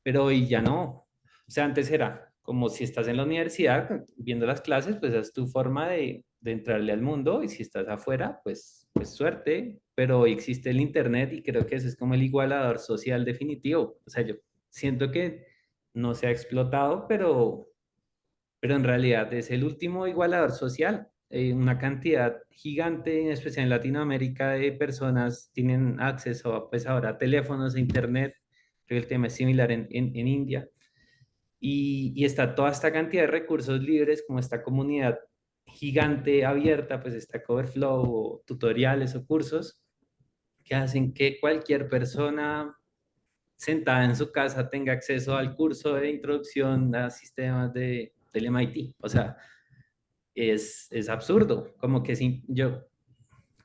Pero hoy ya no. O sea, antes era como si estás en la universidad viendo las clases, pues es tu forma de entrarle al mundo y si estás afuera, pues suerte, pero hoy existe el Internet y creo que ese es como el igualador social definitivo. O sea, yo siento que no se ha explotado, pero en realidad es el último igualador social. Una cantidad gigante, en especial en Latinoamérica, de personas tienen acceso a, pues ahora a teléfonos e Internet. Creo que el tema es similar en India. Y está toda esta cantidad de recursos libres, como esta comunidad gigante abierta, pues está Coverflow, o tutoriales o cursos que hacen que cualquier persona sentada en su casa tenga acceso al curso de introducción a sistemas del MIT. O sea, es absurdo, como que sí, yo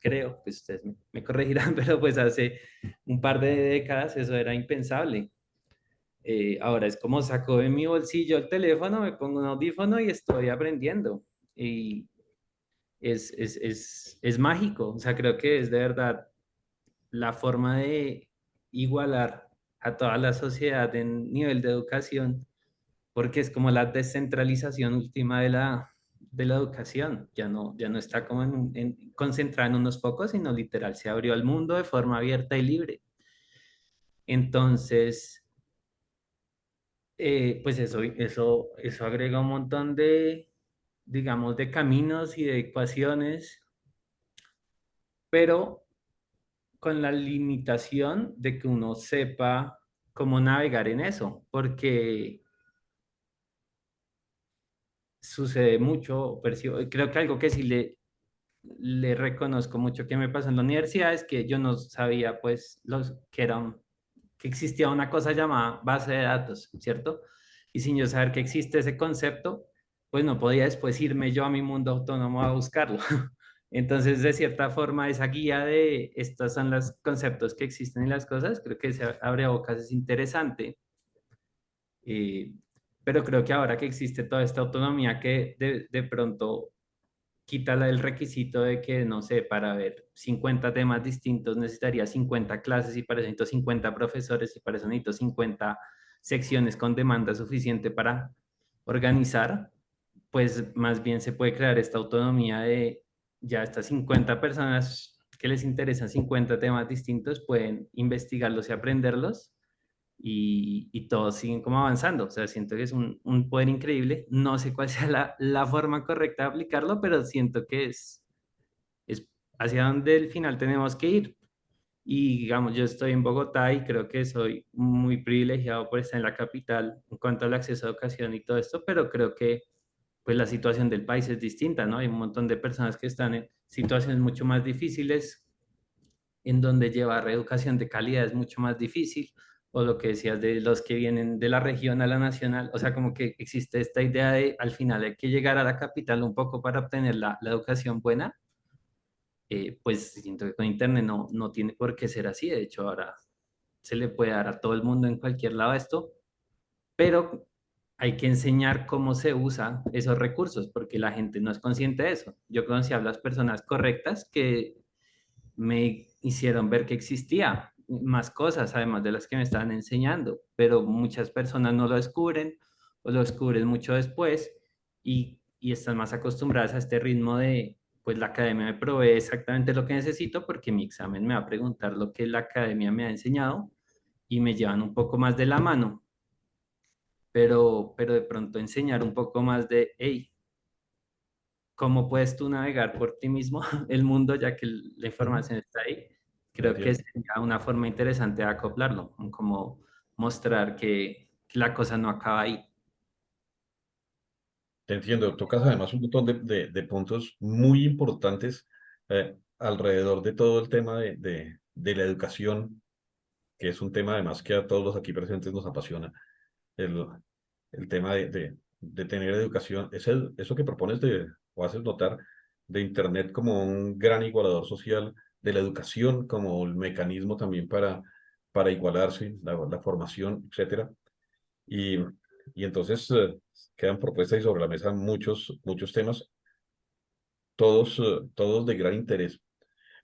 creo, pues ustedes me corregirán, pero pues hace un par de décadas eso era impensable. Ahora es como saco de mi bolsillo el teléfono, me pongo un audífono y estoy aprendiendo. Y es mágico, o sea, creo que es de verdad la forma de igualar a toda la sociedad en nivel de educación, porque es como la descentralización última de la educación. Ya no está como concentrada en unos pocos, sino literal se abrió al mundo de forma abierta y libre. Entonces, pues eso agrega un montón de, digamos, de caminos y de ecuaciones, pero con la limitación de que uno sepa cómo navegar en eso, porque sucede mucho, percibo, creo que algo que sí le reconozco mucho que me pasó en la universidad es que yo no sabía, pues, que existía una cosa llamada base de datos, ¿cierto? Y sin yo saber que existe ese concepto, pues no podía después irme yo a mi mundo autónomo a buscarlo. Entonces, de cierta forma, esa guía de estos son los conceptos que existen en las cosas, creo que se abre bocas, es interesante. eh, pero creo que ahora que existe toda esta autonomía que de pronto quita el requisito de que, no sé, para ver 50 temas distintos necesitaría 50 clases y para eso necesito 50 profesores y para eso necesito 50 secciones con demanda suficiente para organizar, pues más bien se puede crear esta autonomía de ya estas 50 personas que les interesan 50 temas distintos, pueden investigarlos y aprenderlos y todos siguen como avanzando. O sea, siento que es un poder increíble. No sé cuál sea la forma correcta de aplicarlo, pero siento que es hacia donde al final tenemos que ir. Y digamos, yo estoy en Bogotá y creo que soy muy privilegiado por estar en la capital en cuanto al acceso a educación y todo esto, pero creo que pues la situación del país es distinta, ¿no? Hay un montón de personas que están en situaciones mucho más difíciles, en donde llevar educación de calidad es mucho más difícil, o lo que decías de los que vienen de la región a la nacional, o sea, como que existe esta idea de al final hay que llegar a la capital un poco para obtener la educación buena. Pues siento que con Internet no tiene por qué ser así, de hecho ahora se le puede dar a todo el mundo en cualquier lado esto, pero hay que enseñar cómo se usan esos recursos, porque la gente no es consciente de eso. Yo conocí a las personas correctas que me hicieron ver que existía más cosas, además de las que me estaban enseñando, pero muchas personas no lo descubren o lo descubren mucho después y están más acostumbradas a este ritmo de, pues la academia me provee exactamente lo que necesito porque mi examen me va a preguntar lo que la academia me ha enseñado y me llevan un poco más de la mano, pero de pronto enseñar un poco más de, hey, cómo puedes tú navegar por ti mismo el mundo, ya que la información está ahí. Creo que Entiendo. sería una forma interesante de acoplarlo, como mostrar que la cosa no acaba ahí. Te entiendo. Tocas además un montón de puntos muy importantes alrededor de todo el tema de la educación, que es un tema además que a todos los aquí presentes nos apasiona. El, el tema de tener educación, eso que propones o haces notar de Internet como un gran igualador social, de la educación como el mecanismo también para igualarse, la formación, etcétera. Y, y entonces quedan propuestas y sobre la mesa muchos temas, todos de gran interés.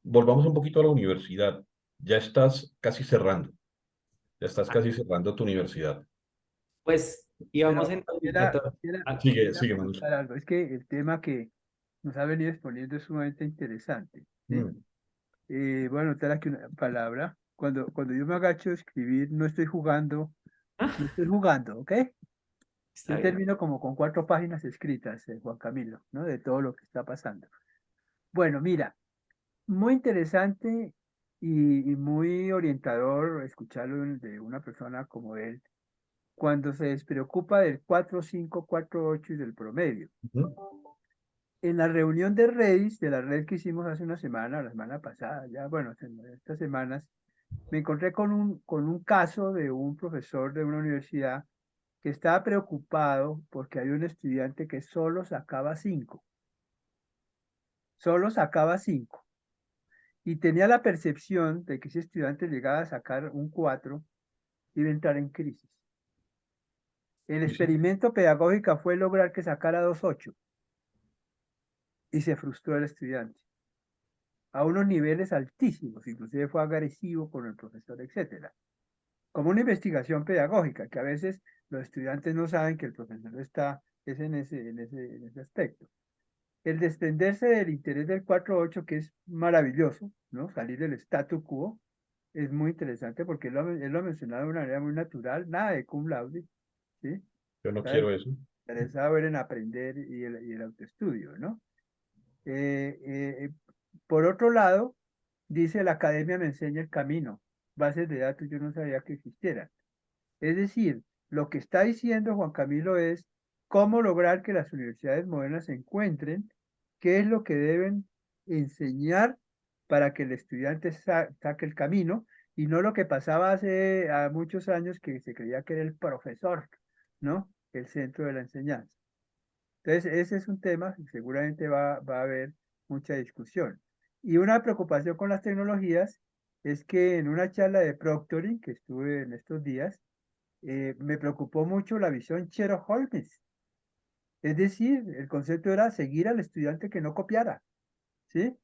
volvamos un poquito a la universidad. Ya estás casi cerrando, ya estás Ah, casi cerrando tu universidad. pues íbamos Pero en 2014. Ah, Sigue, Manuel. comentar algo. Es que el tema que nos ha venido exponiendo es sumamente interesante, ¿sí? Mm, Voy a anotar aquí una palabra. Cuando yo me agacho a escribir, no estoy jugando, ¿ok? está Yo bien. termino como con 4 páginas escritas, Juan Camilo, ¿no? De todo lo que está pasando. Bueno, mira, muy interesante y muy orientador escucharlo de una persona como él, cuando se despreocupa del 4-5-4-8 y del promedio. ujú. En la reunión de Redis, de la red que hicimos hace una semana, la semana pasada, ya bueno, estas semanas, me encontré con un caso de un profesor de una universidad que estaba preocupado porque había un estudiante que solo sacaba 5, y tenía la percepción de que si estudiante llegaba a sacar un 4, iba a entrar en crisis. El Sí, sí. experimento pedagógico fue lograr que sacara 2,8 y se frustró el estudiante a unos niveles altísimos, inclusive fue agresivo con el profesor, etcétera. Como una investigación pedagógica, que a veces los estudiantes no saben que el profesor es en ese aspecto. El desprenderse del interés del 4-8, que es maravilloso, ¿no? Salir del statu quo, es muy interesante porque él lo ha mencionado de una manera muy natural, nada de cum laude, ¿sí? Yo no Está quiero eso. interesado en aprender y el autoestudio, ¿no? Eh, eh, por otro lado, dice la academia me enseña el camino, bases de datos yo no sabía que existieran. Es decir, lo que está diciendo Juan Camilo es cómo lograr que las universidades modernas encuentren qué es lo que deben enseñar para que el estudiante saque el camino y no lo que pasaba hace muchos años que se creía que era el profesor, ¿no? El centro de la enseñanza. Entonces, ese es un tema que seguramente va a haber mucha discusión. Y una preocupación con las tecnologías es que en una charla de proctoring que estuve en estos días, me preocupó mucho la visión Sherlock Holmes. Es decir, el concepto era seguir al estudiante que no copiara, ¿sí?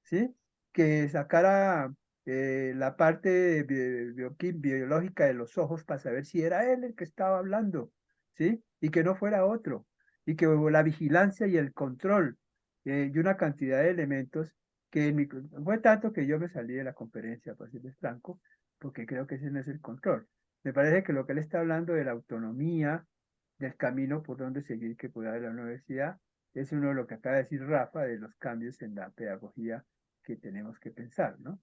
¿Sí? Que sacara la parte biológica de los ojos para saber si era él el que estaba hablando, ¿sí? Y que no fuera otro. Y que hubo la vigilancia y el control y una cantidad de elementos que fue tanto que yo me salí de la conferencia, para decirles franco, porque creo que ese no es el control. Me parece que lo que él está hablando de la autonomía, del camino por donde seguir que pueda haber la universidad, es uno de lo que acaba de decir Rafa, de los cambios en la pedagogía que tenemos que pensar, ¿no?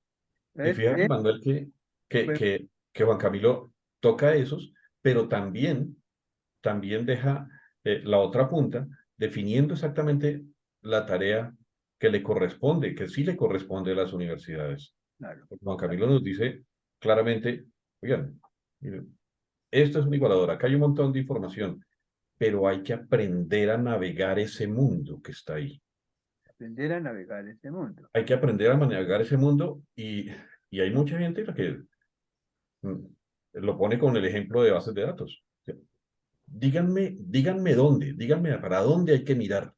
Y Entonces, fíjate, Manuel, que, pues, que, que Juan Camilo toca esos, pero también deja la otra punta, definiendo exactamente la tarea que le corresponde, que sí le corresponde a las universidades. claro, Juan Camilo nos dice claramente, oigan, miren, esto es un igualador, acá hay un montón de información, pero hay que aprender a navegar ese mundo que está ahí. aprender a navegar este mundo. Hay que aprender a navegar ese mundo y hay mucha gente la que mm, lo pone con el ejemplo de bases de datos. Díganme dónde, díganme para dónde hay que mirar,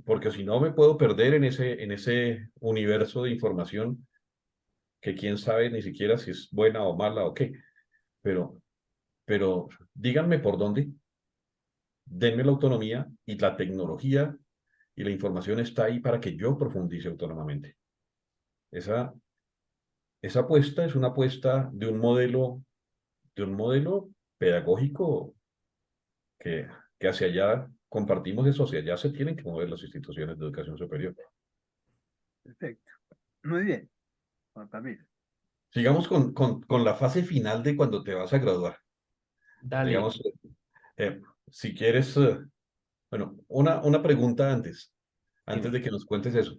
porque si no me puedo perder en ese universo de información que quién sabe ni siquiera si es buena o mala o qué, pero, pero díganme por dónde, denme la autonomía y la tecnología y la información está ahí para que yo profundice autónomamente. Esa, esa apuesta es una apuesta de un modelo pedagógico que, que hacia allá compartimos eso, hacia allá se tienen que mover las instituciones de educación superior. Perfecto. Muy bien, Juan Camilo. Sigamos con la fase final de cuando te vas a graduar. Dale, Digamos, si quieres, bueno, una pregunta antes dime. de que nos cuentes eso,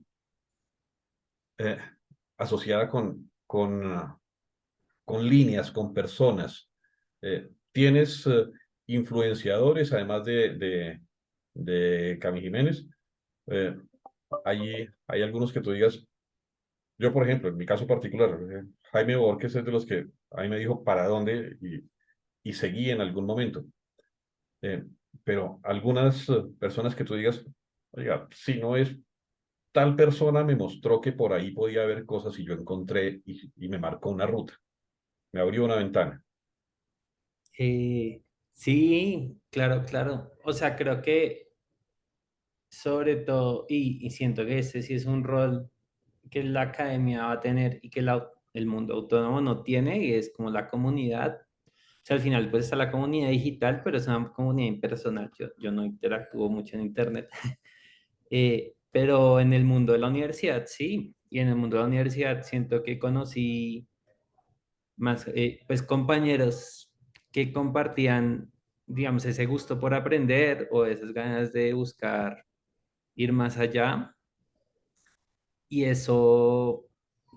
eh, asociada con líneas, con personas. ¿Tienes influenciadores, además de Cami Jiménez? Eh, hay algunos que tú digas, yo por ejemplo, en mi caso particular, Jaime Borges es de los que a mí me dijo para dónde y seguí en algún momento. Eh, pero algunas personas que tú digas, oiga, si no es tal persona me mostró que por ahí podía haber cosas y yo encontré y me marcó una ruta, me abrió una ventana. Eh, sí, claro, claro. O sea, creo que sobre todo, y siento que ese sí es un rol que la academia va a tener y que el mundo autónomo no tiene, y es como la comunidad. O sea, al final pues está la comunidad digital, pero es una comunidad impersonal. Yo no interactúo mucho en internet. Pero en el mundo de la universidad sí, y en el mundo de la universidad siento que conocí más pues compañeros que compartían, digamos, ese gusto por aprender o esas ganas de buscar ir más allá. Y eso,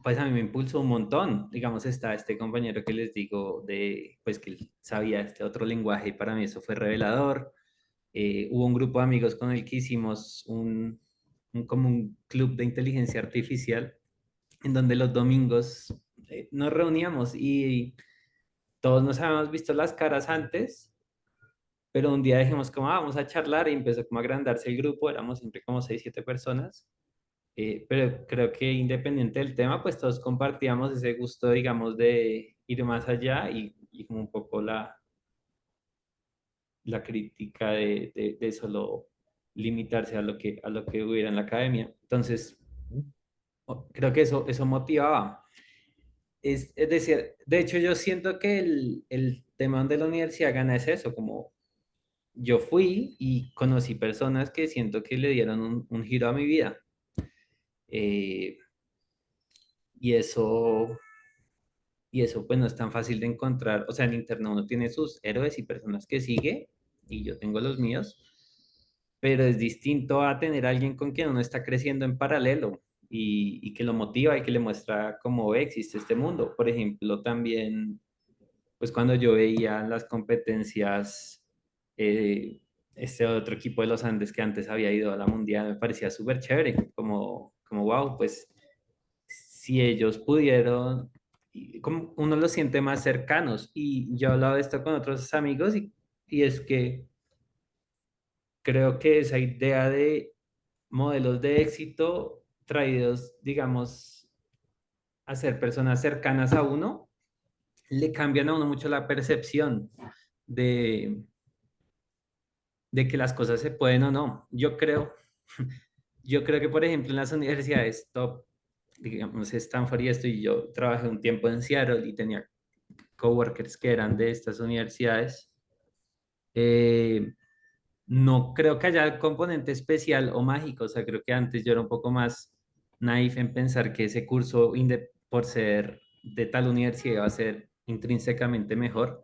pues a mí me impulsó un montón. Digamos, está este compañero que les digo de, pues que él sabía este otro lenguaje y para mí eso fue revelador. Hubo un grupo de amigos con el que hicimos como un club de inteligencia artificial en donde los domingos nos reuníamos y todos nos habíamos visto las caras antes, pero un día dijimos como, vamos a charlar y empezó como a agrandarse el grupo, éramos siempre como 6, 7 personas. Pero creo que independiente del tema, pues todos compartíamos ese gusto, digamos, de ir más allá y como un poco la crítica de solo limitarse a lo que hubiera en la academia. Entonces, creo que eso motivaba. Es decir, de hecho yo siento que el tema de la universidad gana es eso, como yo fui y conocí personas que siento que le dieron un giro a mi vida. Eh, y eso, y eso pues no es tan fácil de encontrar. O sea, en internet uno tiene sus héroes y personas que sigue, y yo tengo los míos, pero es distinto a tener a alguien con quien uno está creciendo en paralelo y que lo motiva y que le muestra cómo ve, existe este mundo. Por ejemplo, también, pues cuando yo veía las competencias, este otro equipo de los Andes que antes había ido a la Mundial, me parecía súper chévere, como wow, pues si ellos pudieron, y como uno los siente más cercanos. Y yo he hablado de esto con otros amigos y es que creo que esa idea de modelos de éxito traídos, digamos, a ser personas cercanas a uno, le cambian a uno mucho la percepción de, de que las cosas se pueden o no. Yo creo que, por ejemplo, en las universidades top, digamos, Stanford y esto, y yo trabajé un tiempo en Seattle y tenía coworkers que eran de estas universidades. eh, no creo que haya el componente especial o mágico, o sea, creo que antes yo era un poco más naif en pensar que ese curso, por ser de tal universidad, iba a ser intrínsecamente mejor.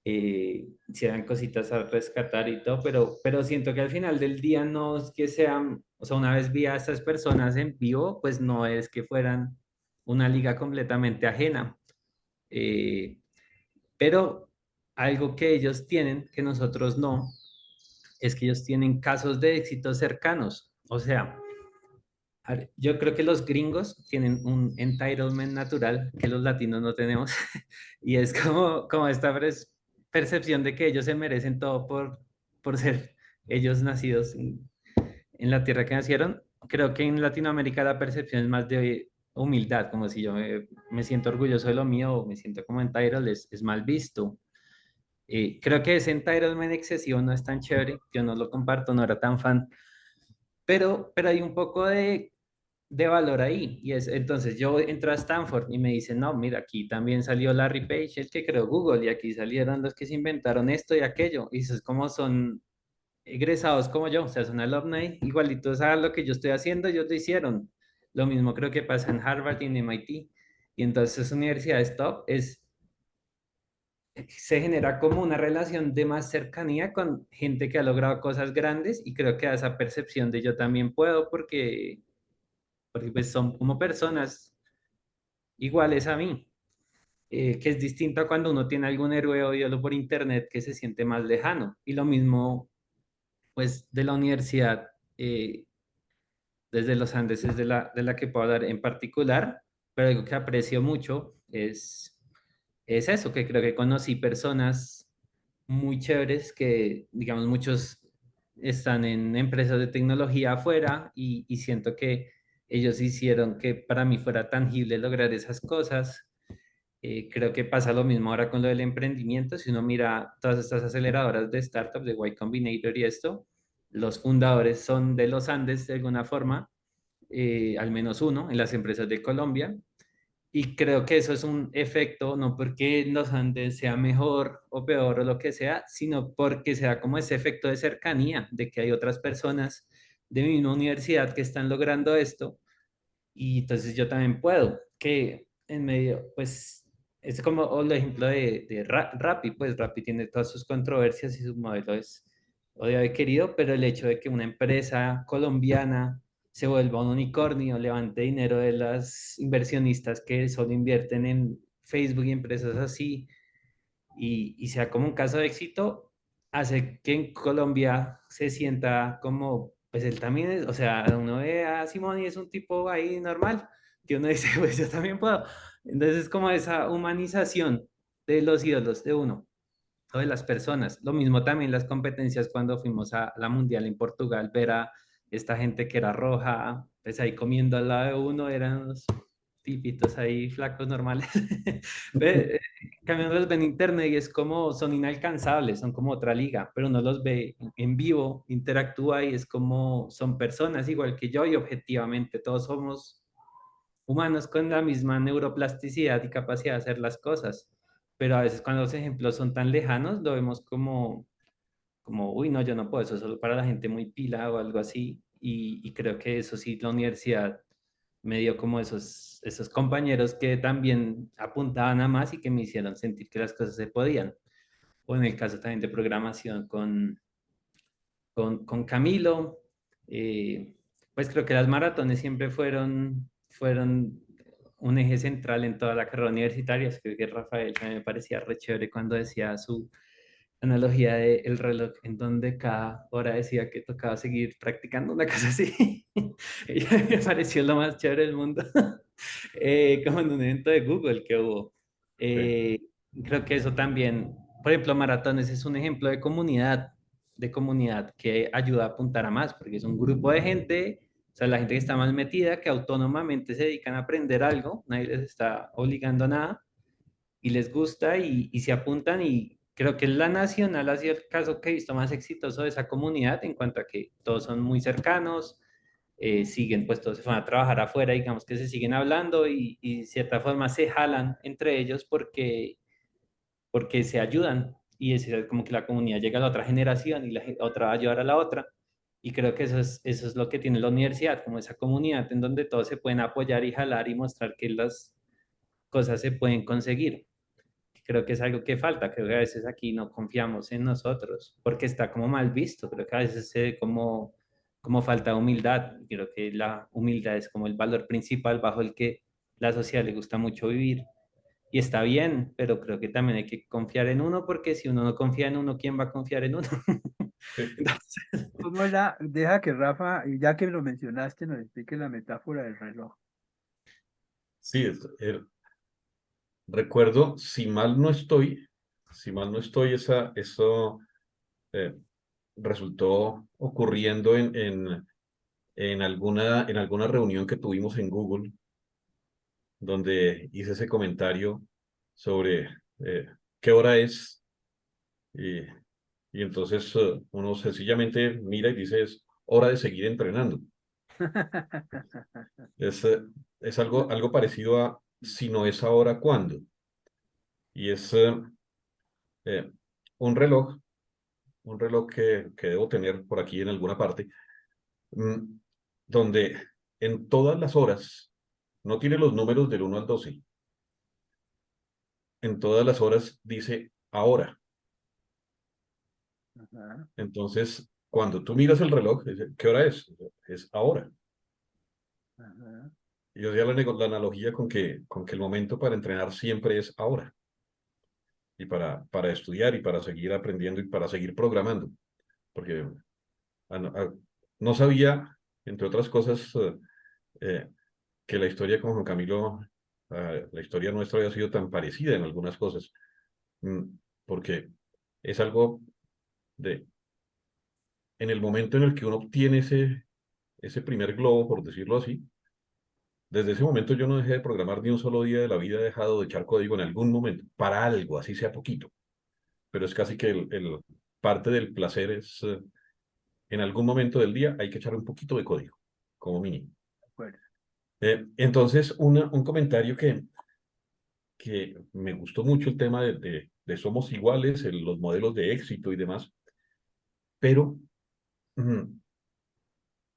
Si eran cositas a rescatar y todo, pero siento que al final del día no es que sean, o sea, una vez vi a estas personas en vivo, pues no es que fueran una liga completamente ajena. Eh, pero algo que ellos tienen, que nosotros no, es que ellos tienen casos de éxito cercanos. O sea, yo creo que los gringos tienen un entitlement natural que los latinos no tenemos, y es como esta percepción de que ellos se merecen todo por ser ellos nacidos en la tierra que nacieron. Creo que en Latinoamérica la percepción es más de humildad, como si yo me siento orgulloso de lo mío o me siento como entitled, es mal visto. Creo que ese entitlement excesivo no es tan chévere, yo no lo comparto, no era tan fan, pero hay un poco de valor ahí. Y es, entonces yo entro a Stanford y me dicen, no, mira, aquí también salió Larry Page, el que creó Google, y aquí salieron los que se inventaron esto y aquello. Y eso es como son egresados como yo, o sea, son alumni igualitos a lo que yo estoy haciendo, ellos lo hicieron. Lo mismo creo que pasa en Harvard y en MIT. Y entonces universidades top se genera como una relación de más cercanía con gente que ha logrado cosas grandes, y creo que da esa percepción de yo también puedo porque pues son como personas iguales a mí, que es distinto a cuando uno tiene algún héroe o ídolo por internet que se siente más lejano. Y lo mismo pues de la universidad, desde los Andes es de la que puedo hablar en particular, pero algo que aprecio mucho es eso, que creo que conocí personas muy chéveres que, digamos, muchos están en empresas de tecnología afuera y siento que ellos hicieron que para mí fuera tangible lograr esas cosas. Creo que pasa lo mismo ahora con lo del emprendimiento. Si uno mira todas estas aceleradoras de startups, de Y Combinator y esto, los fundadores son de los Andes de alguna forma, al menos uno en las empresas de Colombia. Y creo que eso es un efecto, no porque los Andes sea mejor o peor o lo que sea, sino porque se da como ese efecto de cercanía, de que hay otras personas de mi misma universidad que están logrando esto y entonces yo también puedo, que en medio, pues es como o el ejemplo de Rappi, pues Rappi tiene todas sus controversias y su modelo es odiado y querido, pero el hecho de que una empresa colombiana se vuelva un unicornio, levante dinero de las inversionistas que solo invierten en Facebook y empresas así, y sea como un caso de éxito, hace que en Colombia se sienta como, pues él también es, o sea, uno ve a Simón y es un tipo ahí normal, que uno dice, pues yo también puedo. Entonces es como esa humanización de los ídolos de uno o de las personas. Lo mismo también las competencias cuando fuimos a la Mundial en Portugal, ver a esta gente que era roja, pues ahí comiendo al lado de uno, eran unos tipitos ahí flacos normales. Ve, en cambio uno los ve en internet y es como, son inalcanzables, son como otra liga, pero uno los ve en vivo, interactúa y es como, son personas igual que yo y objetivamente todos somos humanos con la misma neuroplasticidad y capacidad de hacer las cosas. Pero a veces cuando los ejemplos son tan lejanos, lo vemos como, uy, no, yo no puedo, eso es solo para la gente muy pila o algo así. Y creo que eso sí, la universidad me dio como esos compañeros que también apuntaban a más y que me hicieron sentir que las cosas se podían. O en el caso también de programación con Camilo, pues creo que las maratones siempre fueron un eje central en toda la carrera universitaria. Creo que Rafael también me parecía re chévere cuando decía su analogía del reloj, en donde cada hora decía que tocaba seguir practicando una cosa así. Y me pareció lo más chévere del mundo. Como en un evento de Google que hubo. Sí. Eh, Creo que eso también, por ejemplo, maratones es un ejemplo de comunidad que ayuda a apuntar a más, porque es un grupo de gente, o sea, la gente que está más metida, que autónomamente se dedican a aprender algo, nadie les está obligando a nada, y les gusta y se apuntan y creo que la nacional ha sido el caso que he visto más exitoso de esa comunidad en cuanto a que todos son muy cercanos, siguen, pues todos se van a trabajar afuera, digamos que se siguen hablando y de cierta forma se jalan entre ellos porque se ayudan y es como que la comunidad llega a la otra generación y la otra va a ayudar a la otra. Y creo que eso es lo que tiene la universidad, como esa comunidad en donde todos se pueden apoyar y jalar y mostrar que las cosas se pueden conseguir. Creo que es algo que falta, creo que a veces aquí no confiamos en nosotros, porque está como mal visto, creo que a veces se ve como falta de humildad, creo que la humildad es como el valor principal bajo el que la sociedad le gusta mucho vivir, y está bien, pero creo que también hay que confiar en uno, porque si uno no confía en uno, ¿quién va a confiar en uno? Entonces, ¿Cómo es deja que Rafa, y ya que lo mencionaste, nos explique la metáfora del reloj? Sí, recuerdo, si mal no estoy, eso eh, resultó ocurriendo en alguna reunión que tuvimos en Google, donde hice ese comentario sobre qué hora es, y, y entonces uno sencillamente mira y dice, es hora de seguir entrenando. Es, eh, es algo parecido a si no es ahora, ¿cuándo? Y es eh, un reloj, un reloj que debo tener por aquí en alguna parte, mm, donde en todas las horas, no tiene los números del 1 al 12, en todas las horas dice ahora. Ajá, Entonces, cuando tú miras el reloj, dice, ¿qué hora es? Es ahora. ajá. Y yo hacía la analogía con que el momento para entrenar siempre es ahora. Y para estudiar y para seguir aprendiendo y para seguir programando. Porque no sabía, entre otras cosas, eh, que la historia con Juan Camilo, la historia nuestra había sido tan parecida en algunas cosas. Mm, Porque es algo de en el momento en el que uno obtiene ese primer globo, por decirlo así, desde ese momento yo no dejé de programar ni un solo día de la vida, he dejado de echar código en algún momento, para algo, así sea poquito, pero es casi que parte del placer es, en algún momento del día hay que echar un poquito de código, como mínimo. Bueno, Entonces, un comentario que me gustó mucho el tema de somos iguales, los modelos de éxito y demás, pero mm,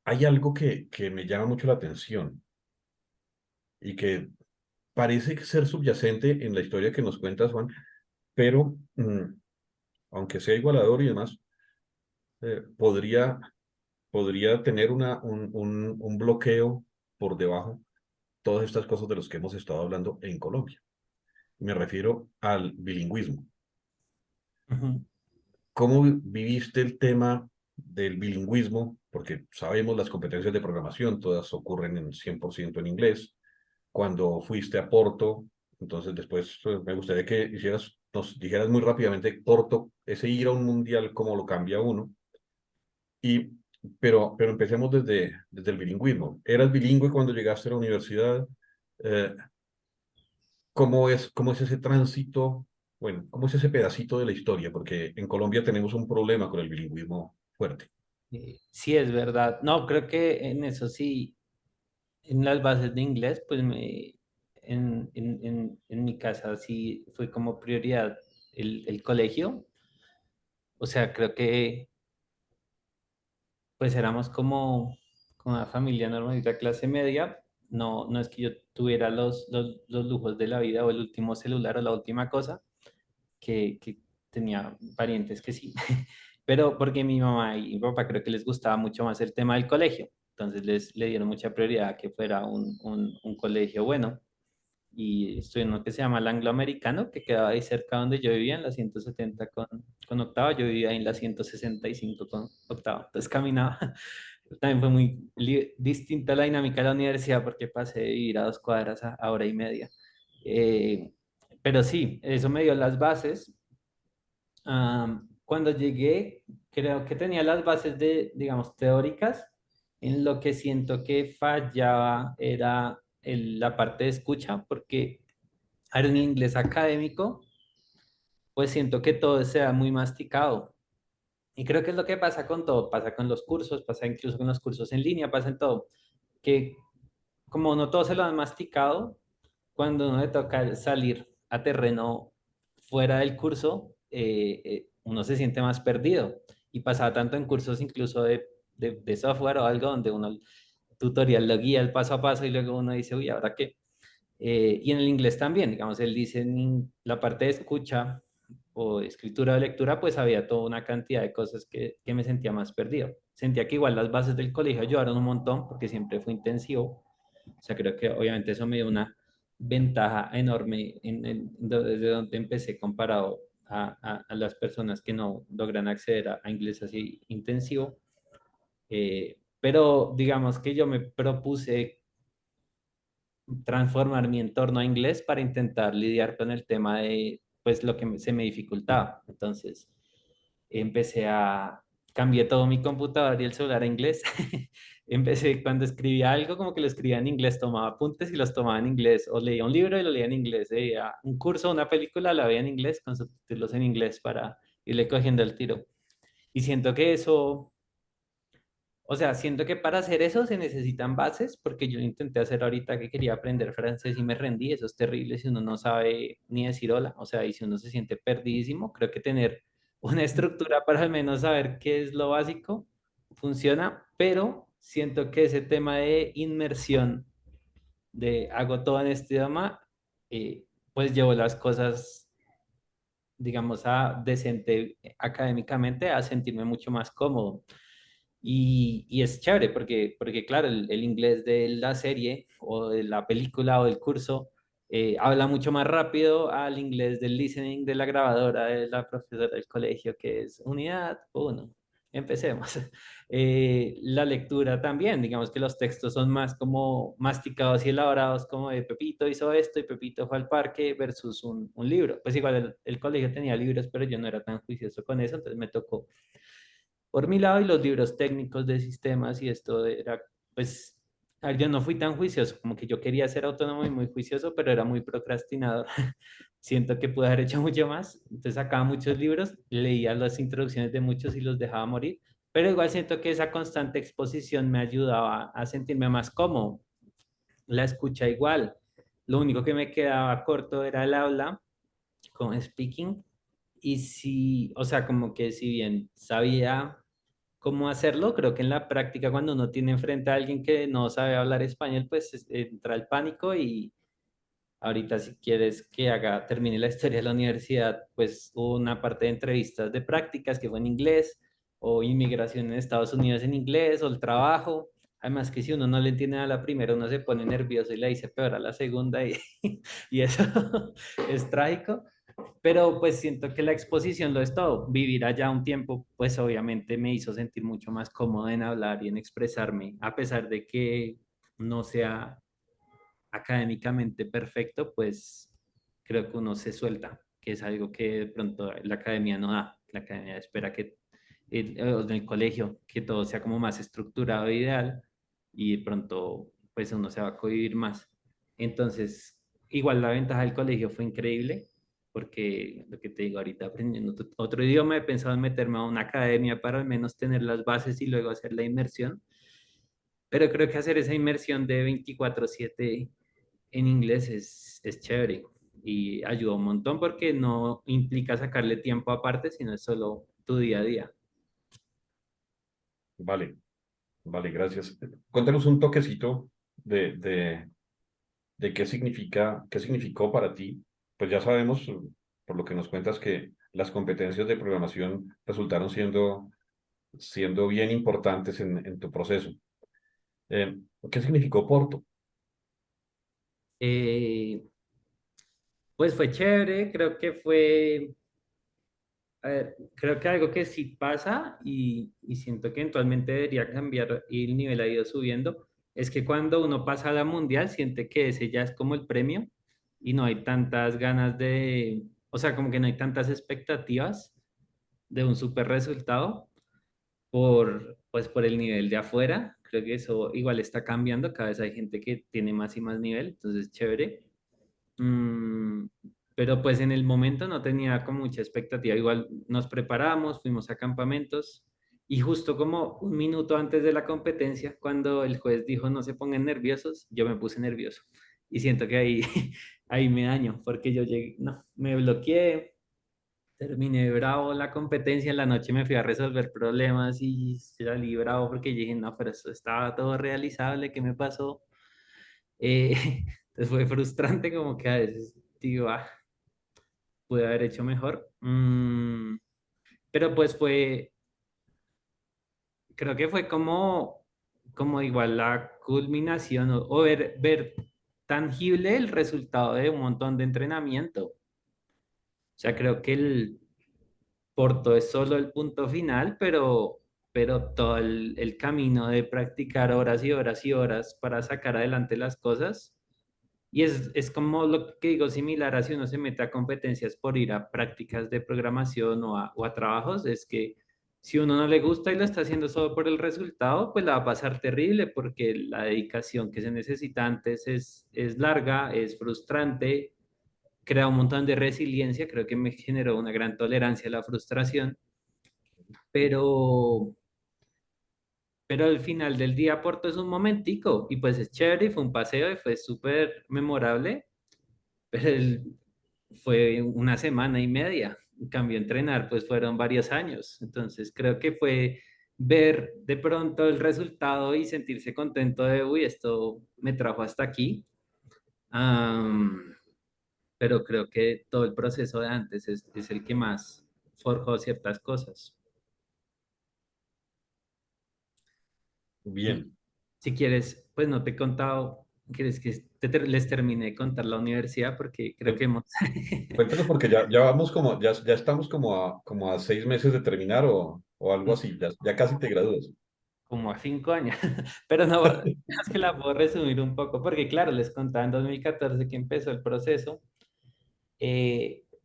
hay algo que me llama mucho la atención y que parece ser subyacente en la historia que nos cuentas, Juan, pero aunque sea igualador y demás, podría tener un bloqueo por debajo todas estas cosas de las que hemos estado hablando en Colombia. Me refiero al bilingüismo. Ujú. ¿Cómo viviste el tema del bilingüismo? Porque sabemos las competencias de programación, todas ocurren en 100% en inglés. Cuando fuiste a Porto, entonces después me gustaría que nos dijeras muy rápidamente Porto, ese ir a un mundial, cómo lo cambia uno. Y, pero empecemos desde el bilingüismo. ¿Eras bilingüe cuando llegaste a la universidad? Eh, ¿cómo es ese tránsito? Bueno, ¿cómo es ese pedacito de la historia? Porque en Colombia tenemos un problema con el bilingüismo fuerte. Sí, es verdad. No, creo que en eso sí, en las bases de inglés, pues en mi casa sí fue como prioridad el colegio. O sea, creo que pues éramos como una familia normalita, clase media. No, no es que yo tuviera los lujos de la vida o el último celular o la última cosa, que tenía parientes que sí, pero porque mi mamá y mi papá creo que les gustaba mucho más el tema del colegio, entonces le dieron mucha prioridad a que fuera un colegio bueno. Y estudié en uno que se llama el Angloamericano, que quedaba ahí cerca donde yo vivía, en la 170 con octava. Yo vivía ahí en la 165 con octava. Entonces caminaba. También fue muy distinta la dinámica de la universidad porque pasé de vivir a 2 cuadras a hora y media. Eh, pero sí, eso me dio las bases. Cuando llegué, creo que tenía las bases de, digamos, teóricas. En lo que siento que fallaba era la parte de escucha, porque ahora en el inglés académico, pues siento que todo se da muy masticado. Y creo que es lo que pasa con todo, pasa con los cursos, pasa incluso con los cursos en línea, pasa en todo, que como no todo se lo han masticado, cuando uno le toca salir a terreno fuera del curso, uno se siente más perdido. Y pasaba tanto en cursos incluso de software o algo donde uno el tutorial lo guía el paso a paso y luego uno dice, uy, ¿ahora qué? Y en el inglés también, digamos, él dice en la parte de escucha o escritura o lectura, pues había toda una cantidad de cosas que me sentía más perdido. Sentía que igual las bases del colegio ayudaron un montón porque siempre fue intensivo. O sea, creo que obviamente eso me dio una ventaja enorme desde donde empecé comparado a las personas que no logran acceder a inglés así intensivo. Pero digamos que yo me propuse transformar mi entorno a inglés para intentar lidiar con el tema de pues lo que se me dificultaba. Entonces cambié todo mi computador y el celular a inglés. Empecé cuando escribía algo, como que lo escribía en inglés, tomaba apuntes y los tomaba en inglés, o leía un libro y lo leía en inglés, leía un curso, una película, la veía en inglés, con subtítulos en inglés para irle cogiendo el tiro. Y siento que eso, o sea, siento que para hacer eso se necesitan bases, porque yo lo intenté hacer ahorita que quería aprender francés y me rendí. Eso es terrible si uno no sabe ni decir hola, o sea, y si uno se siente perdidísimo, creo que tener una estructura para al menos saber qué es lo básico funciona, pero siento que ese tema de inmersión, de hago todo en este idioma, pues llevo las cosas, digamos, a decente académicamente, a sentirme mucho más cómodo. Y es chévere porque claro, el inglés de la serie o de la película o del curso habla mucho más rápido al inglés del listening de la grabadora de la profesora del colegio, que es unidad uno. Empecemos. La lectura también, digamos que los textos son más como masticados y elaborados, como de Pepito hizo esto y Pepito fue al parque versus un libro. Pues igual el colegio tenía libros, pero yo no era tan juicioso con eso, entonces me tocó por mi lado y los libros técnicos de sistemas y esto era, pues, a ver, yo no fui tan juicioso, como que yo quería ser autónomo y muy juicioso, pero era muy procrastinador. Siento que pude haber hecho mucho más, entonces sacaba muchos libros, leía las introducciones de muchos y los dejaba morir, pero igual siento que esa constante exposición me ayudaba a sentirme más cómodo. La escucha igual, lo único que me quedaba corto era el habla con speaking y si, o sea, como que si bien sabía cómo hacerlo, creo que en la práctica cuando uno tiene enfrente a alguien que no sabe hablar español, pues entra el pánico y ahorita si quieres que termine la historia de la universidad, pues hubo una parte de entrevistas de prácticas que fue en inglés, o inmigración en Estados Unidos en inglés, o el trabajo. Además que si uno no le entiende a la primera, uno se pone nervioso y le dice peor a la segunda y, y eso es trágico. Pero pues siento que la exposición lo es todo. Vivir allá un tiempo, pues obviamente me hizo sentir mucho más cómodo en hablar y en expresarme, a pesar de que no sea académicamente perfecto, pues creo que uno se suelta, que es algo que de pronto la academia no da. La academia espera que en el colegio, que todo sea como más estructurado e ideal y de pronto pues uno se va a cohibir más. Entonces, igual la ventaja del colegio fue increíble porque lo que te digo ahorita, aprendiendo otro idioma, he pensado en meterme a una academia para al menos tener las bases y luego hacer la inmersión, pero creo que hacer esa inmersión de 24/7 en inglés es chévere y ayuda un montón porque no implica sacarle tiempo aparte, sino es solo tu día a día. Vale, vale, gracias. Cuéntanos un toquecito de qué significó para ti. Pues ya sabemos, por lo que nos cuentas, que las competencias de programación resultaron siendo bien importantes en tu proceso. Eh, ¿Qué significó Porto? Eh, pues fue chévere, creo que fue, a ver, creo que algo que sí pasa y siento que eventualmente debería cambiar y el nivel ha ido subiendo, es que cuando uno pasa a la mundial siente que ese ya es como el premio y no hay tantas ganas de, o sea, como que no hay tantas expectativas de un super resultado pues por el nivel de afuera. Creo que eso igual está cambiando, cada vez hay gente que tiene más y más nivel, entonces chévere. Mm, pero pues en el momento no tenía como mucha expectativa. Igual nos preparamos, fuimos a campamentos y justo como un minuto antes de la competencia, cuando el juez dijo no se pongan nerviosos, yo me puse nervioso y siento que ahí, ahí me daño porque yo llegué, no, me bloqueé, terminé bravo la competencia, en la noche me fui a resolver problemas y salí bravo porque dije, no, pero eso estaba todo realizable, ¿qué me pasó? Eh, entonces fue frustrante como que a veces digo, ah, pude haber hecho mejor. Pero pues fue, creo que fue como igual la culminación o ver tangible el resultado de un montón de entrenamiento. O sea, creo que el Porto es solo el punto final, pero todo el camino de practicar horas y horas y horas para sacar adelante las cosas. Y es como lo que digo, similar a si uno se mete a competencias por ir a prácticas de programación o a trabajos, es que si uno no le gusta y lo está haciendo solo por el resultado, pues la va a pasar terrible porque la dedicación que se necesita antes es larga, es frustrante, crea un montón de resiliencia, creo que me generó una gran tolerancia a la frustración, pero, pero al final del día Porto es un momentico y pues es chévere y fue un paseo y fue súper memorable, pero fue una semana y media. En cambio, entrenar pues fueron varios años. Entonces creo que fue ver de pronto el resultado y sentirse contento de, uy, esto me trajo hasta aquí. Am, pero creo que todo el proceso de antes es el que más forjó ciertas cosas. Y Bien. si quieres, pues no te he contado, ¿quieres que les termine de contar la universidad? Porque creo que hemos... Cuéntanos porque ya vamos ya estamos como a 6 meses de terminar o algo así, ya casi te gradúas. como a 5 años, pero no, es que la puedo resumir un poco, porque claro, les contaba en 2014 que empezó el proceso.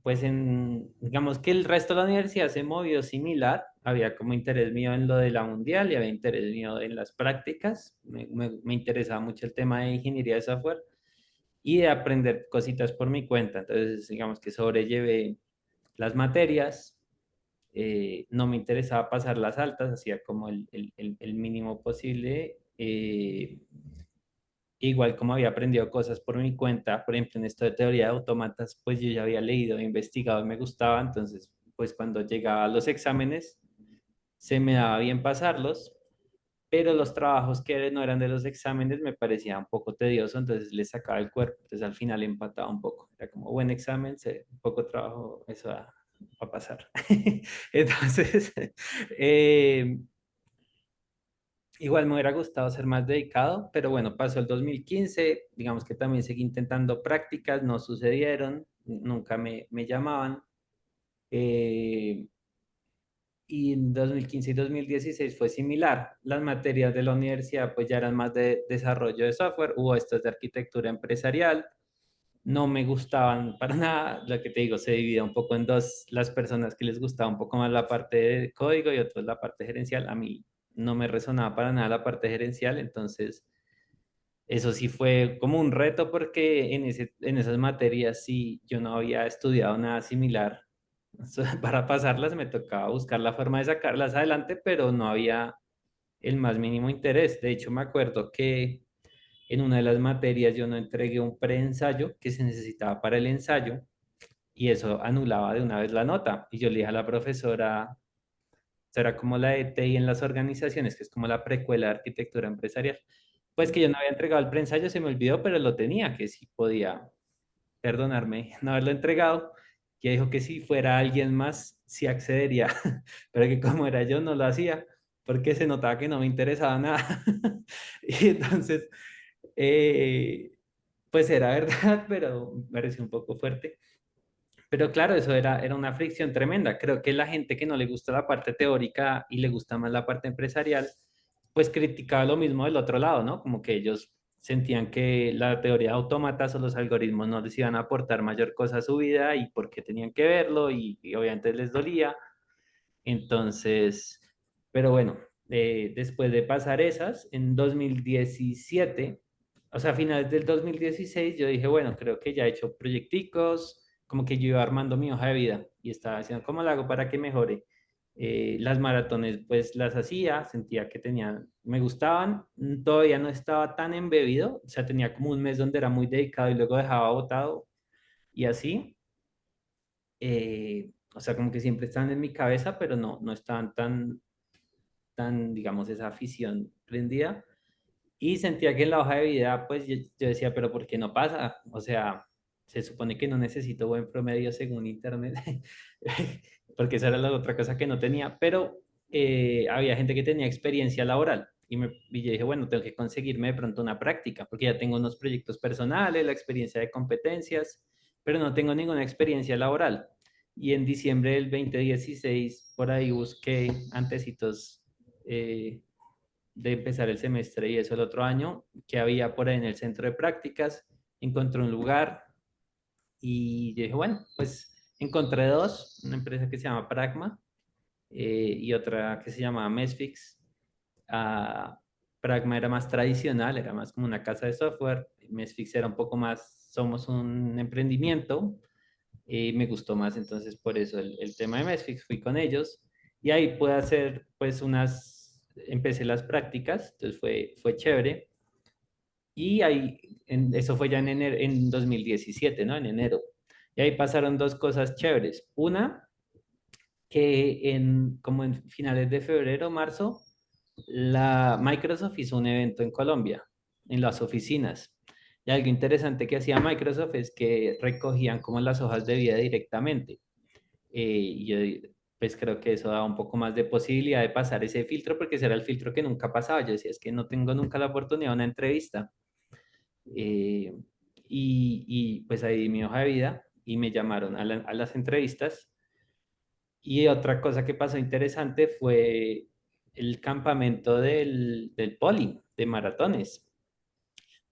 pues digamos que el resto de la universidad se movió similar. Había como interés mío en lo de la mundial y había interés mío en las prácticas. Me interesaba mucho el tema de ingeniería de software y de aprender cositas por mi cuenta. Entonces, digamos que sobrellevé las materias. No me interesaba pasar las altas, hacía como el mínimo posible. Igual como había aprendido cosas por mi cuenta, por ejemplo, en esto de teoría de autómatas, pues yo ya había leído, investigado y me gustaba, entonces, pues cuando llegaba a los exámenes, se me daba bien pasarlos, pero los trabajos que no eran de los exámenes me parecía un poco tedioso, entonces les sacaba el cuerpo, entonces al final empataba un poco, era como buen examen, poco trabajo, eso va a pasar. Entonces, eh, igual me hubiera gustado ser más dedicado, pero bueno, pasó el 2015, digamos que también seguí intentando prácticas, no sucedieron, nunca me llamaban. eh, y en 2015 y 2016 fue similar. Las materias de la universidad pues ya eran más de desarrollo de software, hubo estas de arquitectura empresarial, no me gustaban para nada, lo que te digo, se dividía un poco en dos, las personas que les gustaba un poco más la parte de código y otros la parte gerencial. A mí no me resonaba para nada la parte gerencial, entonces eso sí fue como un reto porque en esas materias sí yo no había estudiado nada similar. Para pasarlas me tocaba buscar la forma de sacarlas adelante, pero no había el más mínimo interés. De hecho, me acuerdo que en una de las materias yo no entregué un preensayo que se necesitaba para el ensayo y eso anulaba de una vez la nota. Y yo le dije a la profesora, será como la de TI en las organizaciones, que es como la precuela de arquitectura empresarial. Pues que yo no había entregado el preensayo, se me olvidó, pero lo tenía, que sí podía perdonarme no haberlo entregado. Y dijo que si fuera alguien más, sí accedería, pero que como era yo, no lo hacía, porque se notaba que no me interesaba nada. Y entonces, eh, pues era verdad, pero me pareció un poco fuerte. Pero claro, eso era una fricción tremenda. Creo que la gente que no le gusta la parte teórica y le gusta más la parte empresarial, pues criticaba lo mismo del otro lado, ¿no? Como que ellos sentían que la teoría de autómatas o los algoritmos no les iban a aportar mayor cosa a su vida y por qué tenían que verlo y obviamente les dolía. Entonces, pero bueno, después de pasar esas, en 2017, o sea, a finales del 2016, yo dije, bueno, creo que ya he hecho proyecticos, como que yo iba armando mi hoja de vida y estaba haciendo, ¿cómo lo hago para que mejore? Las maratones, pues las hacía, sentía que tenían, me gustaban, todavía no estaba tan embebido, o sea, tenía como un mes donde era muy dedicado y luego dejaba botado y así. O sea, como que siempre estaban en mi cabeza, pero no estaban tan, digamos, esa afición prendida. Y sentía que en la hoja de vida, pues yo decía, pero ¿por qué no pasa? O sea, se supone que no necesito buen promedio según internet, porque esa era la otra cosa que no tenía, pero había gente que tenía experiencia laboral. Y yo dije, bueno, tengo que conseguirme de pronto una práctica, porque ya tengo unos proyectos personales, la experiencia de competencias, pero no tengo ninguna experiencia laboral. Y en diciembre del 2016, por ahí busqué antecitos de empezar el semestre y eso el otro año, que había por ahí en el centro de prácticas, encontré un lugar y yo dije, bueno, pues encontré dos, una empresa que se llama Pragma y otra que se llama Mesfix. Ah, Pragma era más tradicional, era más como una casa de software, Mesfix era un poco más, somos un emprendimiento y me gustó más, entonces por eso el tema de Mesfix, fui con ellos y ahí pude hacer pues empecé las prácticas, entonces fue chévere y ahí, eso fue ya en enero, en 2017, ¿no? En enero. Y ahí pasaron dos cosas chéveres. Una, que como en finales de febrero, marzo, la Microsoft hizo un evento en Colombia, en las oficinas. Y algo interesante que hacía Microsoft es que recogían como las hojas de vida directamente. Y yo pues creo que eso da un poco más de posibilidad de pasar ese filtro, porque ese era el filtro que nunca pasaba. Yo decía, es que no tengo nunca la oportunidad de una entrevista. Eh, pues ahí di mi hoja de vida y me llamaron a las entrevistas. Y otra cosa que pasó interesante fue el campamento del poli, de maratones,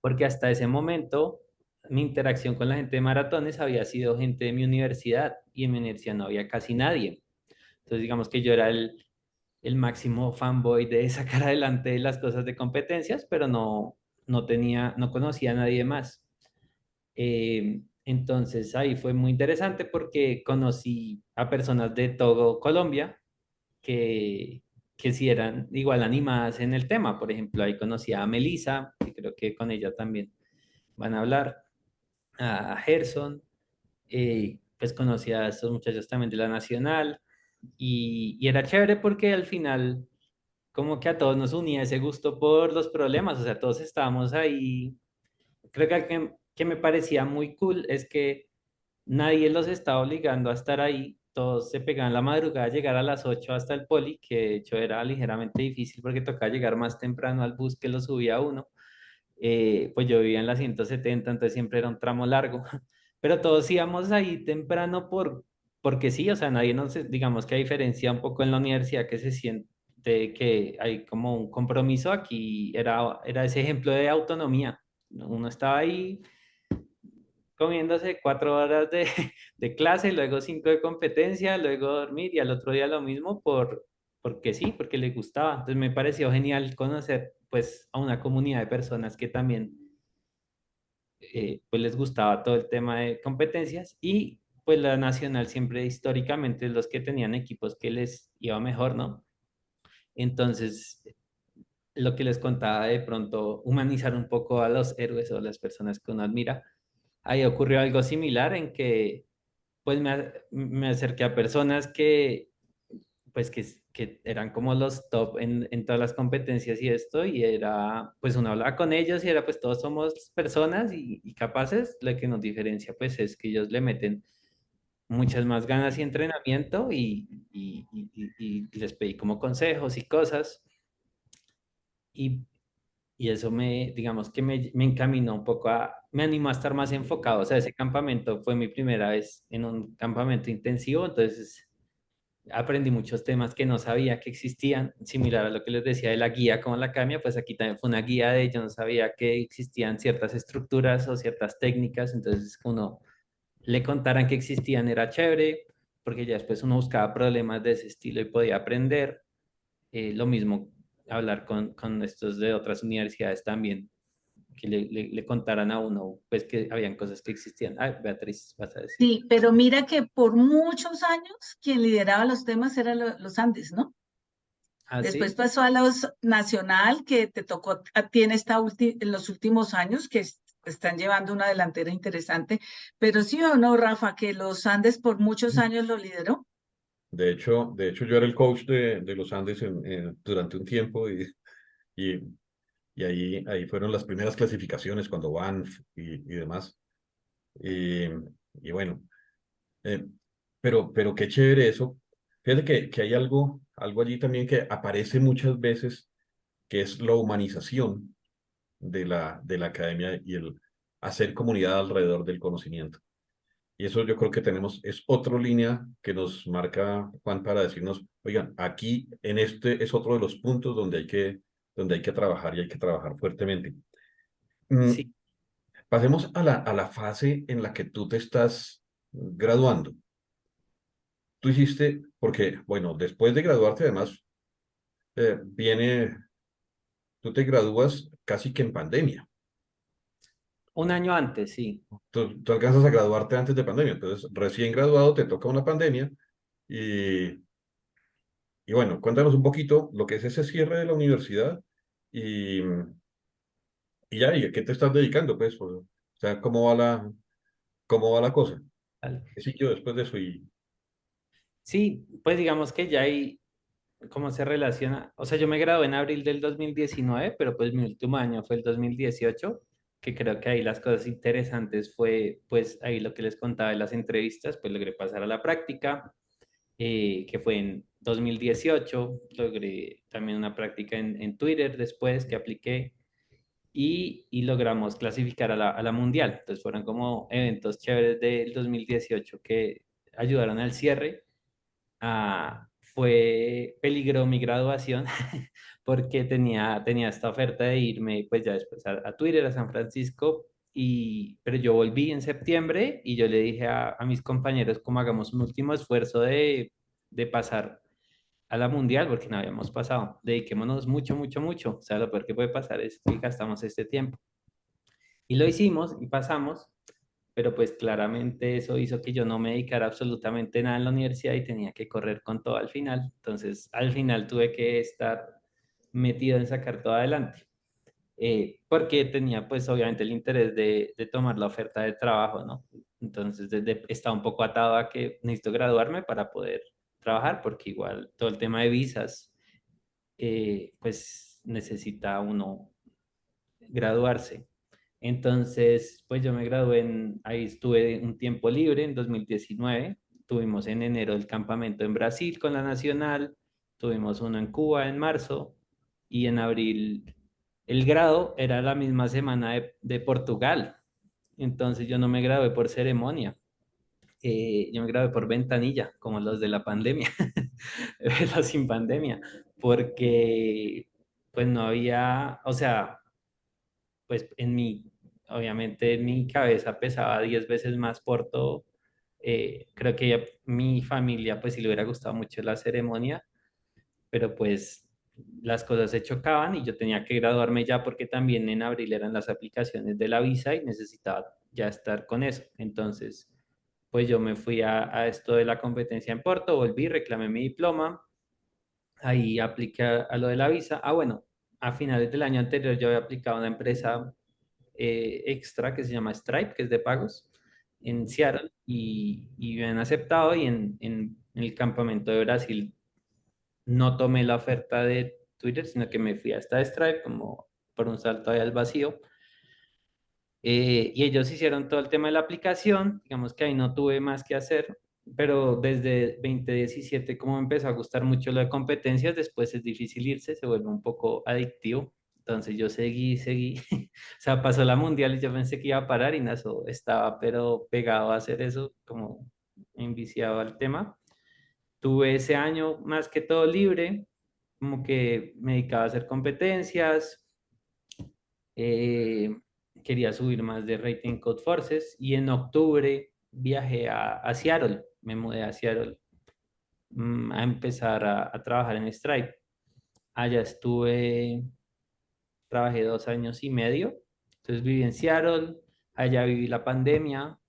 porque hasta ese momento mi interacción con la gente de maratones había sido gente de mi universidad y en mi universidad no había casi nadie. Entonces, digamos que yo era el máximo fanboy de sacar adelante las cosas de competencias, pero no conocía a nadie más. Entonces ahí fue muy interesante porque conocí a personas de todo Colombia que, que sí eran igual animadas en el tema. Por ejemplo, ahí conocí a Melissa, que creo que con ella también van a hablar, a Gerson, pues conocí a estos muchachos también de la Nacional y era chévere porque al final como que a todos nos unía ese gusto por los problemas, o sea, todos estábamos ahí. Creo que me parecía muy cool es que nadie los estaba obligando a estar ahí, todos se pegaban la madrugada, llegar a las 8 hasta el poli, que de hecho era ligeramente difícil porque tocaba llegar más temprano al bus que lo subía uno. Pues yo vivía en la 170, entonces siempre era un tramo largo, pero todos íbamos ahí temprano porque sí, o sea, nadie nos, digamos que a diferencia un poco en la universidad que se siente que hay como un compromiso, aquí era ese ejemplo de autonomía. Uno estaba ahí comiéndose 4 horas de clase, luego 5 de competencia, luego dormir y al otro día lo mismo porque sí, porque le gustaba. Entonces me pareció genial conocer pues a una comunidad de personas que también pues les gustaba todo el tema de competencias y pues la nacional siempre históricamente los que tenían equipos que les iba mejor, ¿no? Entonces, lo que les contaba de pronto, humanizar un poco a los héroes o las personas que uno admira. Ahí ocurrió algo similar en que pues me acerqué a personas que pues que eran como los top en todas las competencias y esto, y era, pues uno hablaba con ellos y era, pues todos somos personas y capaces, lo que nos diferencia pues es que ellos le meten muchas más ganas y entrenamiento y les pedí como consejos y cosas y, y eso digamos que me encaminó un poco me animó a estar más enfocado, o sea, ese campamento fue mi primera vez en un campamento intensivo, entonces aprendí muchos temas que no sabía que existían, similar a lo que les decía de la guía como la academia, pues aquí también fue una guía de yo no sabía que existían ciertas estructuras o ciertas técnicas, entonces uno le contaran que existían era chévere, porque ya después uno buscaba problemas de ese estilo y podía aprender. Lo mismo hablar con estos de otras universidades también, que le contaran a uno pues que habían cosas que existían. Ah, Beatriz, vas a decir. Sí, pero mira que por muchos años quien lideraba los temas eran los Andes, ¿no? Ah, Después sí. pasó a los Nacional, que te tocó a ti en los últimos años, que están llevando una delantera interesante. Pero sí o no, Rafa, que los Andes por muchos años lo lideró. De hecho, yo era el coach de los Andes durante un tiempo y, y ahí fueron las primeras clasificaciones cuando Banff y demás. Y, y bueno, eh, pero qué chévere eso. Fíjate que hay algo allí también que aparece muchas veces, que es la humanización de la academia y el hacer comunidad alrededor del conocimiento. Y eso yo creo que es otra línea que nos marca Juan para decirnos, oigan, aquí en este es otro de los puntos donde hay que trabajar y hay que trabajar fuertemente. Mm, Sí, Pasemos a la fase en la que tú te estás graduando. Tú hiciste, porque, bueno, después de graduarte, además, tú te gradúas casi que en pandemia. un año antes, sí. Tú alcanzas a graduarte antes de pandemia, entonces recién graduado te toca una pandemia y, y bueno, cuéntanos un poquito lo que es ese cierre de la universidad y ya, ¿y a qué te estás dedicando, pues? O sea, ¿cómo va la cosa? Vale. ¿Qué siguió después de eso? Sí, pues digamos que ya ahí, ¿cómo se relaciona? O sea, yo me gradué en abril del 2019, pero pues mi último año fue el 2018, que creo que ahí las cosas interesantes fue, pues ahí lo que les contaba de las entrevistas, pues logré pasar a la práctica, que fue en 2018, logré también una práctica en Twitter después que apliqué y logramos clasificar a la mundial. Entonces fueron como eventos chéveres del 2018 que ayudaron al cierre. Peligró mi graduación porque tenía esta oferta de irme pues ya después a Twitter, a San Francisco, pero yo volví en septiembre y yo le dije a mis compañeros como hagamos un último esfuerzo de pasar a la mundial, porque no habíamos pasado. Dediquémonos mucho, mucho, mucho. O sea, lo peor que puede pasar es que gastamos este tiempo. Y lo hicimos y pasamos, pero pues claramente eso hizo que yo no me dedicara absolutamente nada en la universidad y tenía que correr con todo al final. Entonces, al final tuve que estar metido en sacar todo adelante. Porque tenía pues obviamente el interés de tomar la oferta de trabajo, ¿no? Entonces estaba un poco atado a que necesito graduarme para poder trabajar, porque igual todo el tema de visas, pues necesita uno graduarse. Entonces, pues yo me gradué ahí estuve un tiempo libre en 2019. Tuvimos en enero el campamento en Brasil con la Nacional, tuvimos uno en Cuba en marzo y en abril el grado era la misma semana de Portugal. Entonces yo no me gradué por ceremonia, yo me gradué por ventanilla, como los de la pandemia, los sin pandemia, porque pues no había, o sea, pues obviamente en mi cabeza pesaba 10 veces más Porto. Creo que mi familia pues sí le hubiera gustado mucho la ceremonia, pero pues las cosas se chocaban y yo tenía que graduarme ya porque también en abril eran las aplicaciones de la visa y necesitaba ya estar con eso. Entonces, pues yo me fui a esto de la competencia en Porto, volví, reclamé mi diploma, ahí apliqué a lo de la visa. Ah, bueno, a finales del año anterior yo había aplicado a una empresa extra que se llama Stripe, que es de pagos, en Seattle, y me han aceptado y en el campamento de Brasil no tomé la oferta de Twitter, sino que me fui hasta Stripe como por un salto ahí al vacío. Y ellos hicieron todo el tema de la aplicación, digamos que ahí no tuve más que hacer, pero desde 2017 como me empezó a gustar mucho lo de competencias, después es difícil irse, se vuelve un poco adictivo. Entonces yo seguí, o sea, pasó la mundial y yo pensé que iba a parar y Naso estaba pero pegado a hacer eso, como enviciado al tema. Tuve ese año más que todo libre, como que me dedicaba a hacer competencias, eh, quería subir más de rating Code Forces y en octubre viajé a Seattle, me mudé a Seattle a empezar a trabajar en Stripe. Allá trabajé 2 años y medio, entonces viví en Seattle, allá viví la pandemia,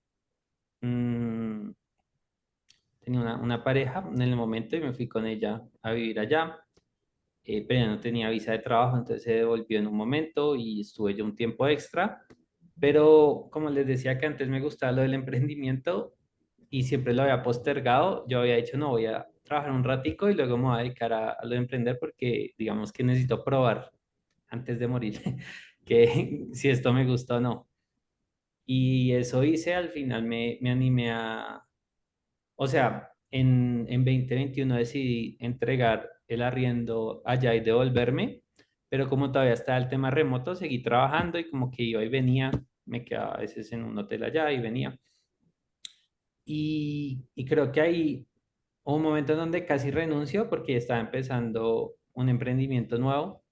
mm, tenía una pareja en el momento y me fui con ella a vivir allá. Pero ya no tenía visa de trabajo, entonces se devolvió en un momento y estuve yo un tiempo extra. Pero como les decía que antes me gustaba lo del emprendimiento y siempre lo había postergado, yo había dicho, no, voy a trabajar un ratico y luego me voy a dedicar a lo de emprender porque digamos que necesito probar antes de morir que si esto me gusta o no. Y eso hice, al final me animé o sea, en 2021 decidí entregar el arriendo allá y devolverme, pero como todavía está el tema remoto, seguí trabajando y como que iba y venía, me quedaba a veces en un hotel allá y venía. Y creo que ahí hubo un momento en donde casi renuncio porque estaba empezando un emprendimiento nuevo,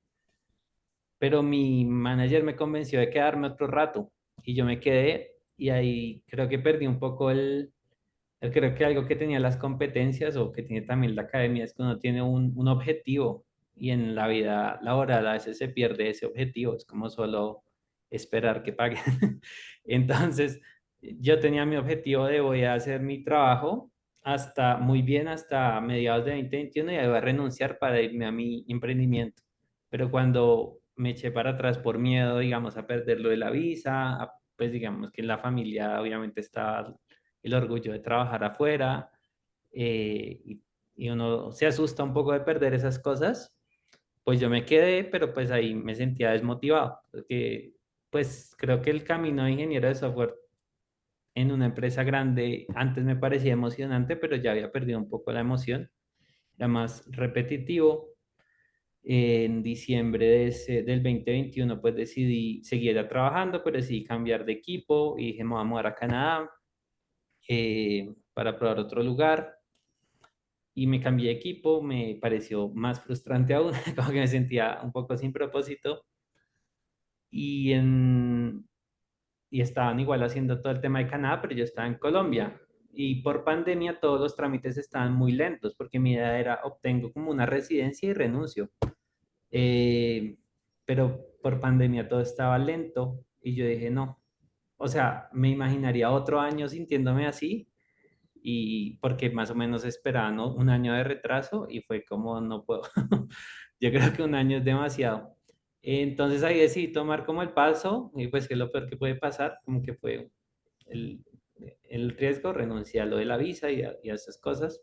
pero mi manager me convenció de quedarme otro rato y yo me quedé y ahí creo que perdí un poco creo que algo que tenía las competencias o que tiene también la academia es que uno tiene un objetivo y en la vida laboral a veces se pierde ese objetivo, es como solo esperar que paguen. Entonces, yo tenía mi objetivo de voy a hacer mi trabajo hasta muy bien hasta mediados de 2021 y ahí voy a renunciar para irme a mi emprendimiento. Pero cuando me eché para atrás por miedo, digamos, a perder lo de la visa, pues digamos que la familia obviamente estaba el orgullo de trabajar afuera, y uno se asusta un poco de perder esas cosas, pues yo me quedé, pero pues ahí me sentía desmotivado, porque pues creo que el camino de ingeniero de software en una empresa grande antes me parecía emocionante, pero ya había perdido un poco la emoción, era más repetitivo. En diciembre del 2021 pues decidí seguir trabajando, pero decidí cambiar de equipo y dije, me voy a mudar a Canadá para probar otro lugar y me cambié de equipo, me pareció más frustrante aún, como que me sentía un poco sin propósito y y estaban igual haciendo todo el tema de Canadá, pero yo estaba en Colombia. Y por pandemia todos los trámites estaban muy lentos porque mi idea era obtengo como una residencia y renuncio. Eh, pero por pandemia todo estaba lento y yo dije, no, o sea, me imaginaría otro año sintiéndome así y porque más o menos esperaba, ¿no? Un año de retraso y fue como, no puedo. Yo creo que un año es demasiado. Entonces ahí decidí tomar como el paso y pues que es lo peor que puede pasar, como que fue el, el riesgo, renuncié a lo de la visa y a esas cosas.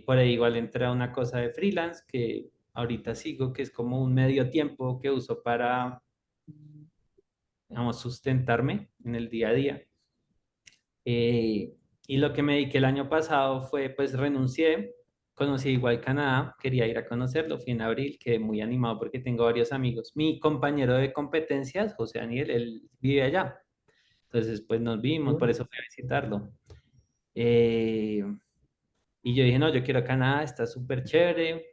Por ahí igual entré a una cosa de freelance que ahorita sigo, que es como un medio tiempo que uso para, digamos, sustentarme en el día a día. Eh, y lo que me dediqué el año pasado fue, pues renuncié, conocí igual Canadá, quería ir a conocerlo, fui en abril, quedé muy animado porque tengo varios amigos. Mi compañero de competencias, José Daniel, él vive allá. Entonces, pues nos vimos, por eso fui a visitarlo. Eh, y yo dije, no, yo quiero Canadá, está súper chévere.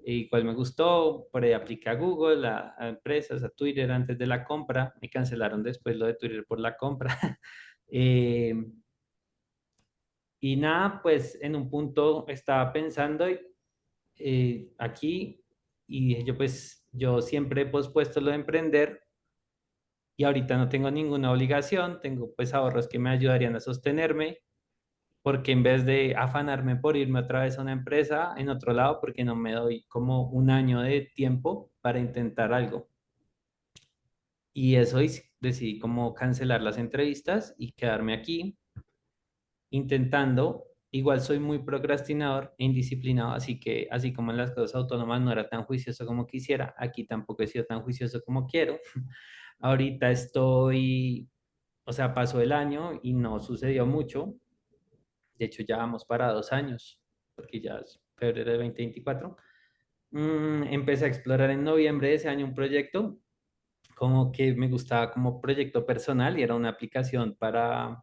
Y cual me gustó, por ahí apliqué a Google, a empresas, a Twitter antes de la compra. Me cancelaron después lo de Twitter por la compra. Eh, y nada, pues en un punto estaba pensando aquí y dije yo, pues yo siempre he pospuesto lo de emprender y ahorita no tengo ninguna obligación, tengo pues ahorros que me ayudarían a sostenerme porque en vez de afanarme por irme otra vez a una empresa en otro lado, porque no me doy como un año de tiempo para intentar algo. Y eso hice, decidí como cancelar las entrevistas y quedarme aquí intentando. Igual soy muy procrastinador e indisciplinado, así que así como en las cosas autónomas no era tan juicioso como quisiera, aquí tampoco he sido tan juicioso como quiero. Ahorita estoy, o sea, pasó el año y no sucedió mucho. De hecho, ya vamos para 2 años, porque ya es febrero de 2024. Empecé a explorar en noviembre de ese año un proyecto, como que me gustaba como proyecto personal y era una aplicación para...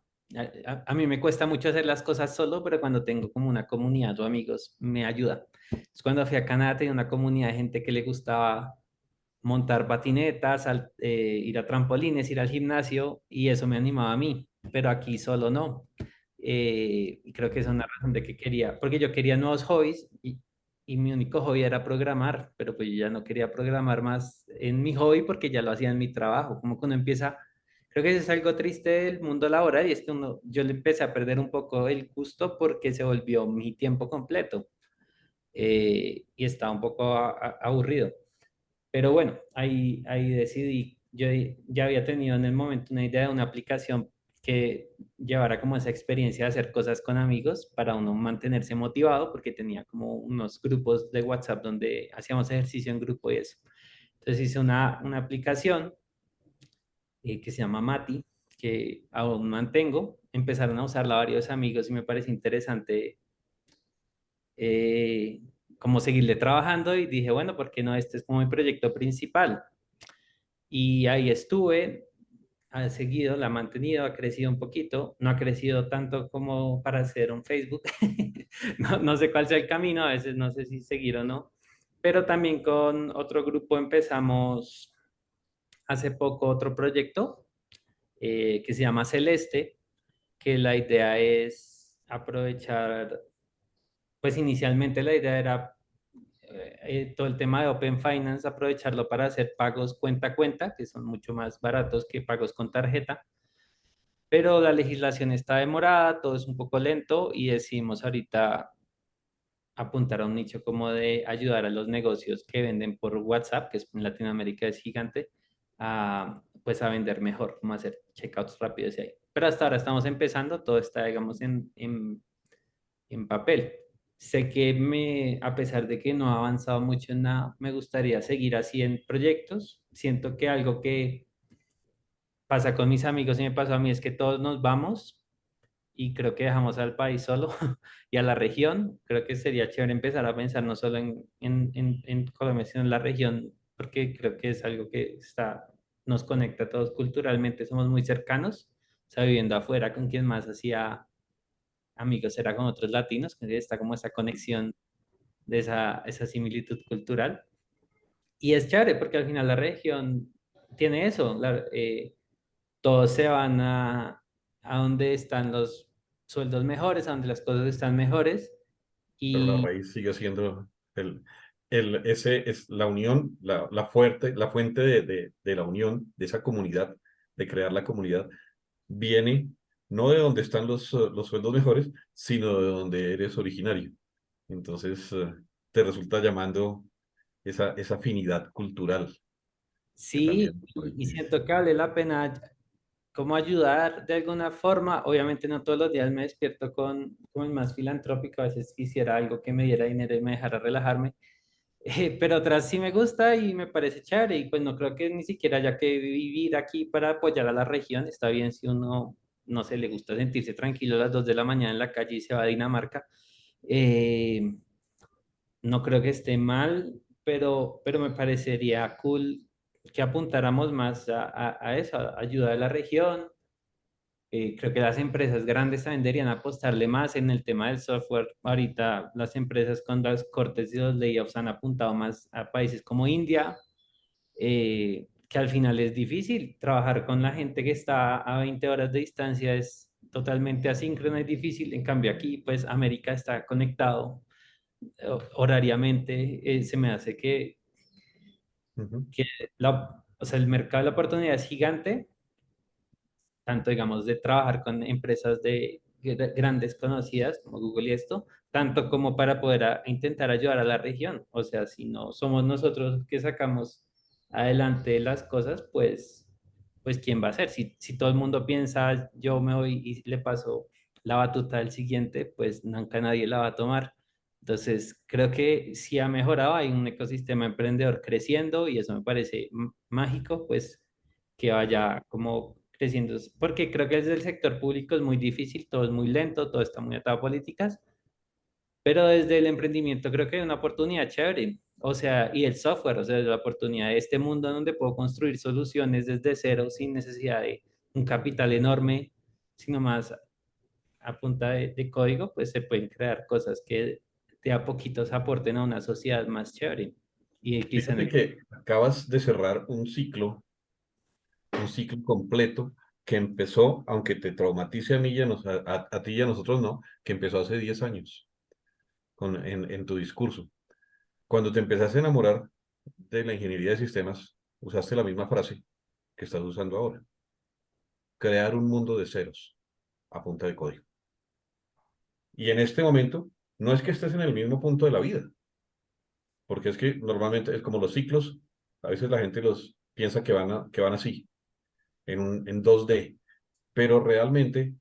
A mí me cuesta mucho hacer las cosas solo, pero cuando tengo como una comunidad o amigos, me ayuda. Entonces, cuando fui a Canadá tenía una comunidad de gente que le gustaba montar patinetas, ir a trampolines, ir al gimnasio y eso me animaba a mí, pero aquí solo no. Y creo que esa es una razón de que quería, porque yo quería nuevos hobbies y mi único hobby era programar, pero pues yo ya no quería programar más en mi hobby porque ya lo hacía en mi trabajo, como cuando empieza, creo que eso es algo triste del mundo laboral y es que yo le empecé a perder un poco el gusto porque se volvió mi tiempo completo y estaba un poco aburrido. Pero bueno, ahí decidí, yo ya había tenido en el momento una idea de una aplicación que llevara como esa experiencia de hacer cosas con amigos para uno mantenerse motivado, porque tenía como unos grupos de WhatsApp donde hacíamos ejercicio en grupo y eso. Entonces hice una aplicación que se llama Mati, que aún mantengo. Empezaron a usarla varios amigos y me parece interesante eh, como seguirle trabajando y dije, bueno, ¿por qué no? Este es como mi proyecto principal. Y ahí estuve, ha seguido, la ha mantenido, ha crecido un poquito, no ha crecido tanto como para hacer un Facebook. No sé cuál sea el camino, a veces no sé si seguir o no, pero también con otro grupo empezamos hace poco otro proyecto que se llama Celeste, que la idea es aprovechar, pues inicialmente la idea era todo el tema de Open Finance, aprovecharlo para hacer pagos cuenta a cuenta, que son mucho más baratos que pagos con tarjeta, pero la legislación está demorada, todo es un poco lento y decidimos ahorita apuntar a un nicho como de ayudar a los negocios que venden por WhatsApp, que es, en Latinoamérica es gigante, a, pues a vender mejor, como hacer checkouts rápidos y ahí. Pero hasta ahora estamos empezando, todo está, digamos, en papel. Sé que a pesar de que no ha avanzado mucho en nada, me gustaría seguir así en proyectos. Siento que algo que pasa con mis amigos y me pasó a mí es que todos nos vamos y creo que dejamos al país solo y a la región. Creo que sería chévere empezar a pensar no solo en Colombia, sino en la región, porque creo que es algo que nos conecta a todos culturalmente, somos muy cercanos. O sea, viviendo afuera, con quien más hacía amigos era con otros latinos, que está como esa conexión de esa similitud cultural. Y es chévere porque al final la región tiene eso, todos se van a donde están los sueldos mejores, a donde las cosas están mejores. Pero la Y raíz sigue siendo ese es la unión, la fuente de la unión, de esa comunidad, de crear la comunidad, viene no de donde están los sueldos mejores, sino de donde eres originario. Entonces, te resulta llamando esa afinidad cultural que sí, también. y siento que vale la pena como ayudar de alguna forma. Obviamente no todos los días me despierto con el más filantrópico, a veces quisiera algo que me diera dinero y me dejara relajarme. Pero otras sí me gusta y me parece chévere, y pues no creo que ni siquiera haya que vivir aquí para apoyar a la región. Está bien si uno, no sé, le gusta sentirse tranquilo a las 2 de la mañana en la calle y se va a Dinamarca. Eh, no creo que esté mal, pero me parecería cool que apuntáramos más a eso, a ayudar a la región. Creo que las empresas grandes también deberían apostarle más en el tema del software. Ahorita las empresas con los cortes y los layoffs han apuntado más a países como India, que al final es difícil trabajar con la gente que está a 20 horas de distancia, es totalmente asíncrono y difícil. En cambio aquí, pues América está conectado horariamente. Se me hace Ujú. que o sea, el mercado de la oportunidad es gigante, tanto digamos de trabajar con empresas de grandes conocidas como Google y esto, tanto como para poder intentar ayudar a la región. O sea, si no somos nosotros que sacamos adelante las cosas, pues ¿quién va a hacer? Si todo el mundo piensa, yo me voy y le paso la batuta al siguiente, pues nunca nadie la va a tomar. Entonces, creo que sí ha mejorado, hay un ecosistema emprendedor creciendo y eso me parece mágico, pues que vaya como creciendo, porque creo que desde el sector público es muy difícil, todo es muy lento, todo está muy atado a políticas, pero desde el emprendimiento creo que hay una oportunidad chévere, o sea, y el software, o sea, la oportunidad de este mundo en donde puedo construir soluciones desde cero sin necesidad de un capital enorme, sino más a punta de código, pues se pueden crear cosas que de a poquitos aporten a una sociedad más chévere. Y quizá en Fíjate el... que acabas de cerrar un ciclo completo que empezó, aunque te traumatice a mí y a ti y a nosotros no, que empezó hace 10 años en tu discurso. Cuando te empezaste a enamorar de la ingeniería de sistemas, usaste la misma frase que estás usando ahora: crear un mundo de ceros a punta de código. Y en este momento, no es que estés en el mismo punto de la vida, porque es que normalmente es como los ciclos, a veces la gente los piensa que van así, en 2D, pero realmente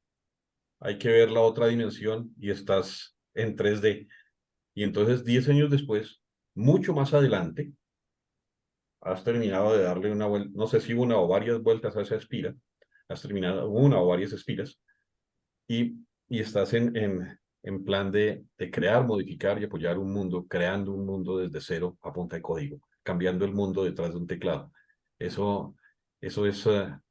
hay que ver la otra dimensión y estás en 3D. Y entonces 10 años después, mucho más adelante, has terminado de darle una vuelta, no sé si una o varias vueltas a esa espira, has terminado una o varias espiras y estás en plan de crear, modificar y apoyar un mundo, creando un mundo desde cero a punta de código, cambiando el mundo detrás de un teclado. Eso, eso es algo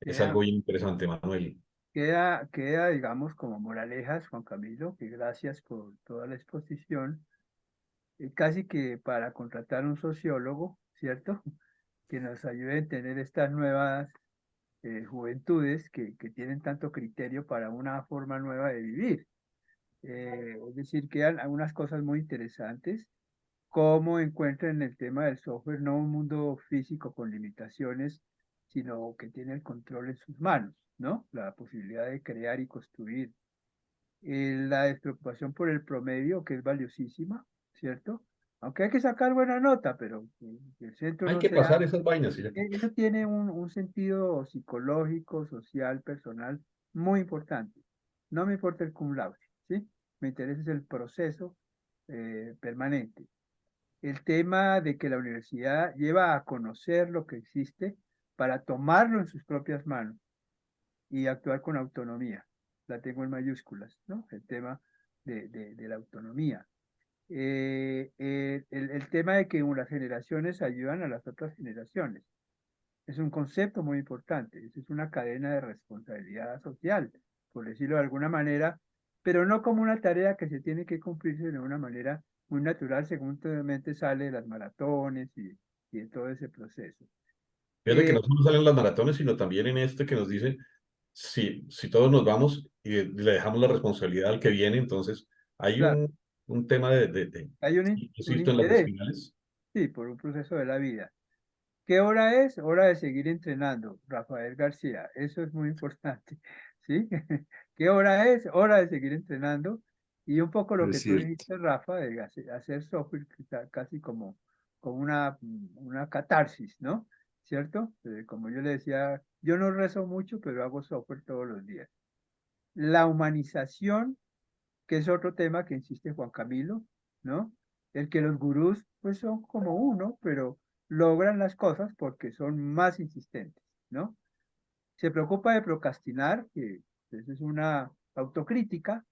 Queda, bien interesante, Manuel. queda, digamos, como moralejas, Juan Camilo, que gracias por toda la exposición. Casi que para contratar un sociólogo, ¿cierto? Que nos ayude a entender estas nuevas juventudes que tienen tanto criterio para una forma nueva de vivir. Es decir, quedan algunas cosas muy interesantes, cómo encuentran en el tema del software no un mundo físico con limitaciones, sino que tiene el control en sus manos, ¿no? La posibilidad de crear y construir. La despreocupación por el promedio, que es valiosísima, ¿cierto? Aunque hay que sacar buena nota, pero que el centro Hay no que sea, pasar esas vainas y ya. eso tiene un sentido psicológico, social, personal muy importante. No me importa el cum laude, ¿sí? Me interesa es el proceso permanente. El tema de que la universidad lleva a conocer lo que existe para tomarlo en sus propias manos y actuar con autonomía. La tengo en mayúsculas, ¿no? El tema de la autonomía. El tema de que unas generaciones ayudan a las otras generaciones. Es un concepto muy importante. Es una cadena de responsabilidad social, por decirlo de alguna manera, pero no como una tarea que se tiene que cumplirse de una manera muy natural, según obviamente sale de las maratones y de todo ese proceso. Fíjate que no solo salen las maratones, sino también en este que nos dice, si todos nos vamos y le dejamos la responsabilidad al que viene, entonces hay Claro, un tema hay un insisto, en las interés, espirales. sí, por un proceso de la vida. ¿Qué hora es? Hora de seguir entrenando, Rafael García. Eso es muy importante, ¿sí? ¿Qué hora es? Hora de seguir entrenando. Y un poco lo que Es tú cierto. dijiste, Rafa, de hacer software casi como una catarsis, ¿no? ¿Cierto? Como yo le decía, yo no rezo mucho, pero hago software todos los días. La humanización, que es otro tema que insiste Juan Camilo, ¿no? El que los gurús pues son como uno, pero logran las cosas porque son más insistentes, ¿no? Se preocupa de procrastinar, que eso es una autocrítica,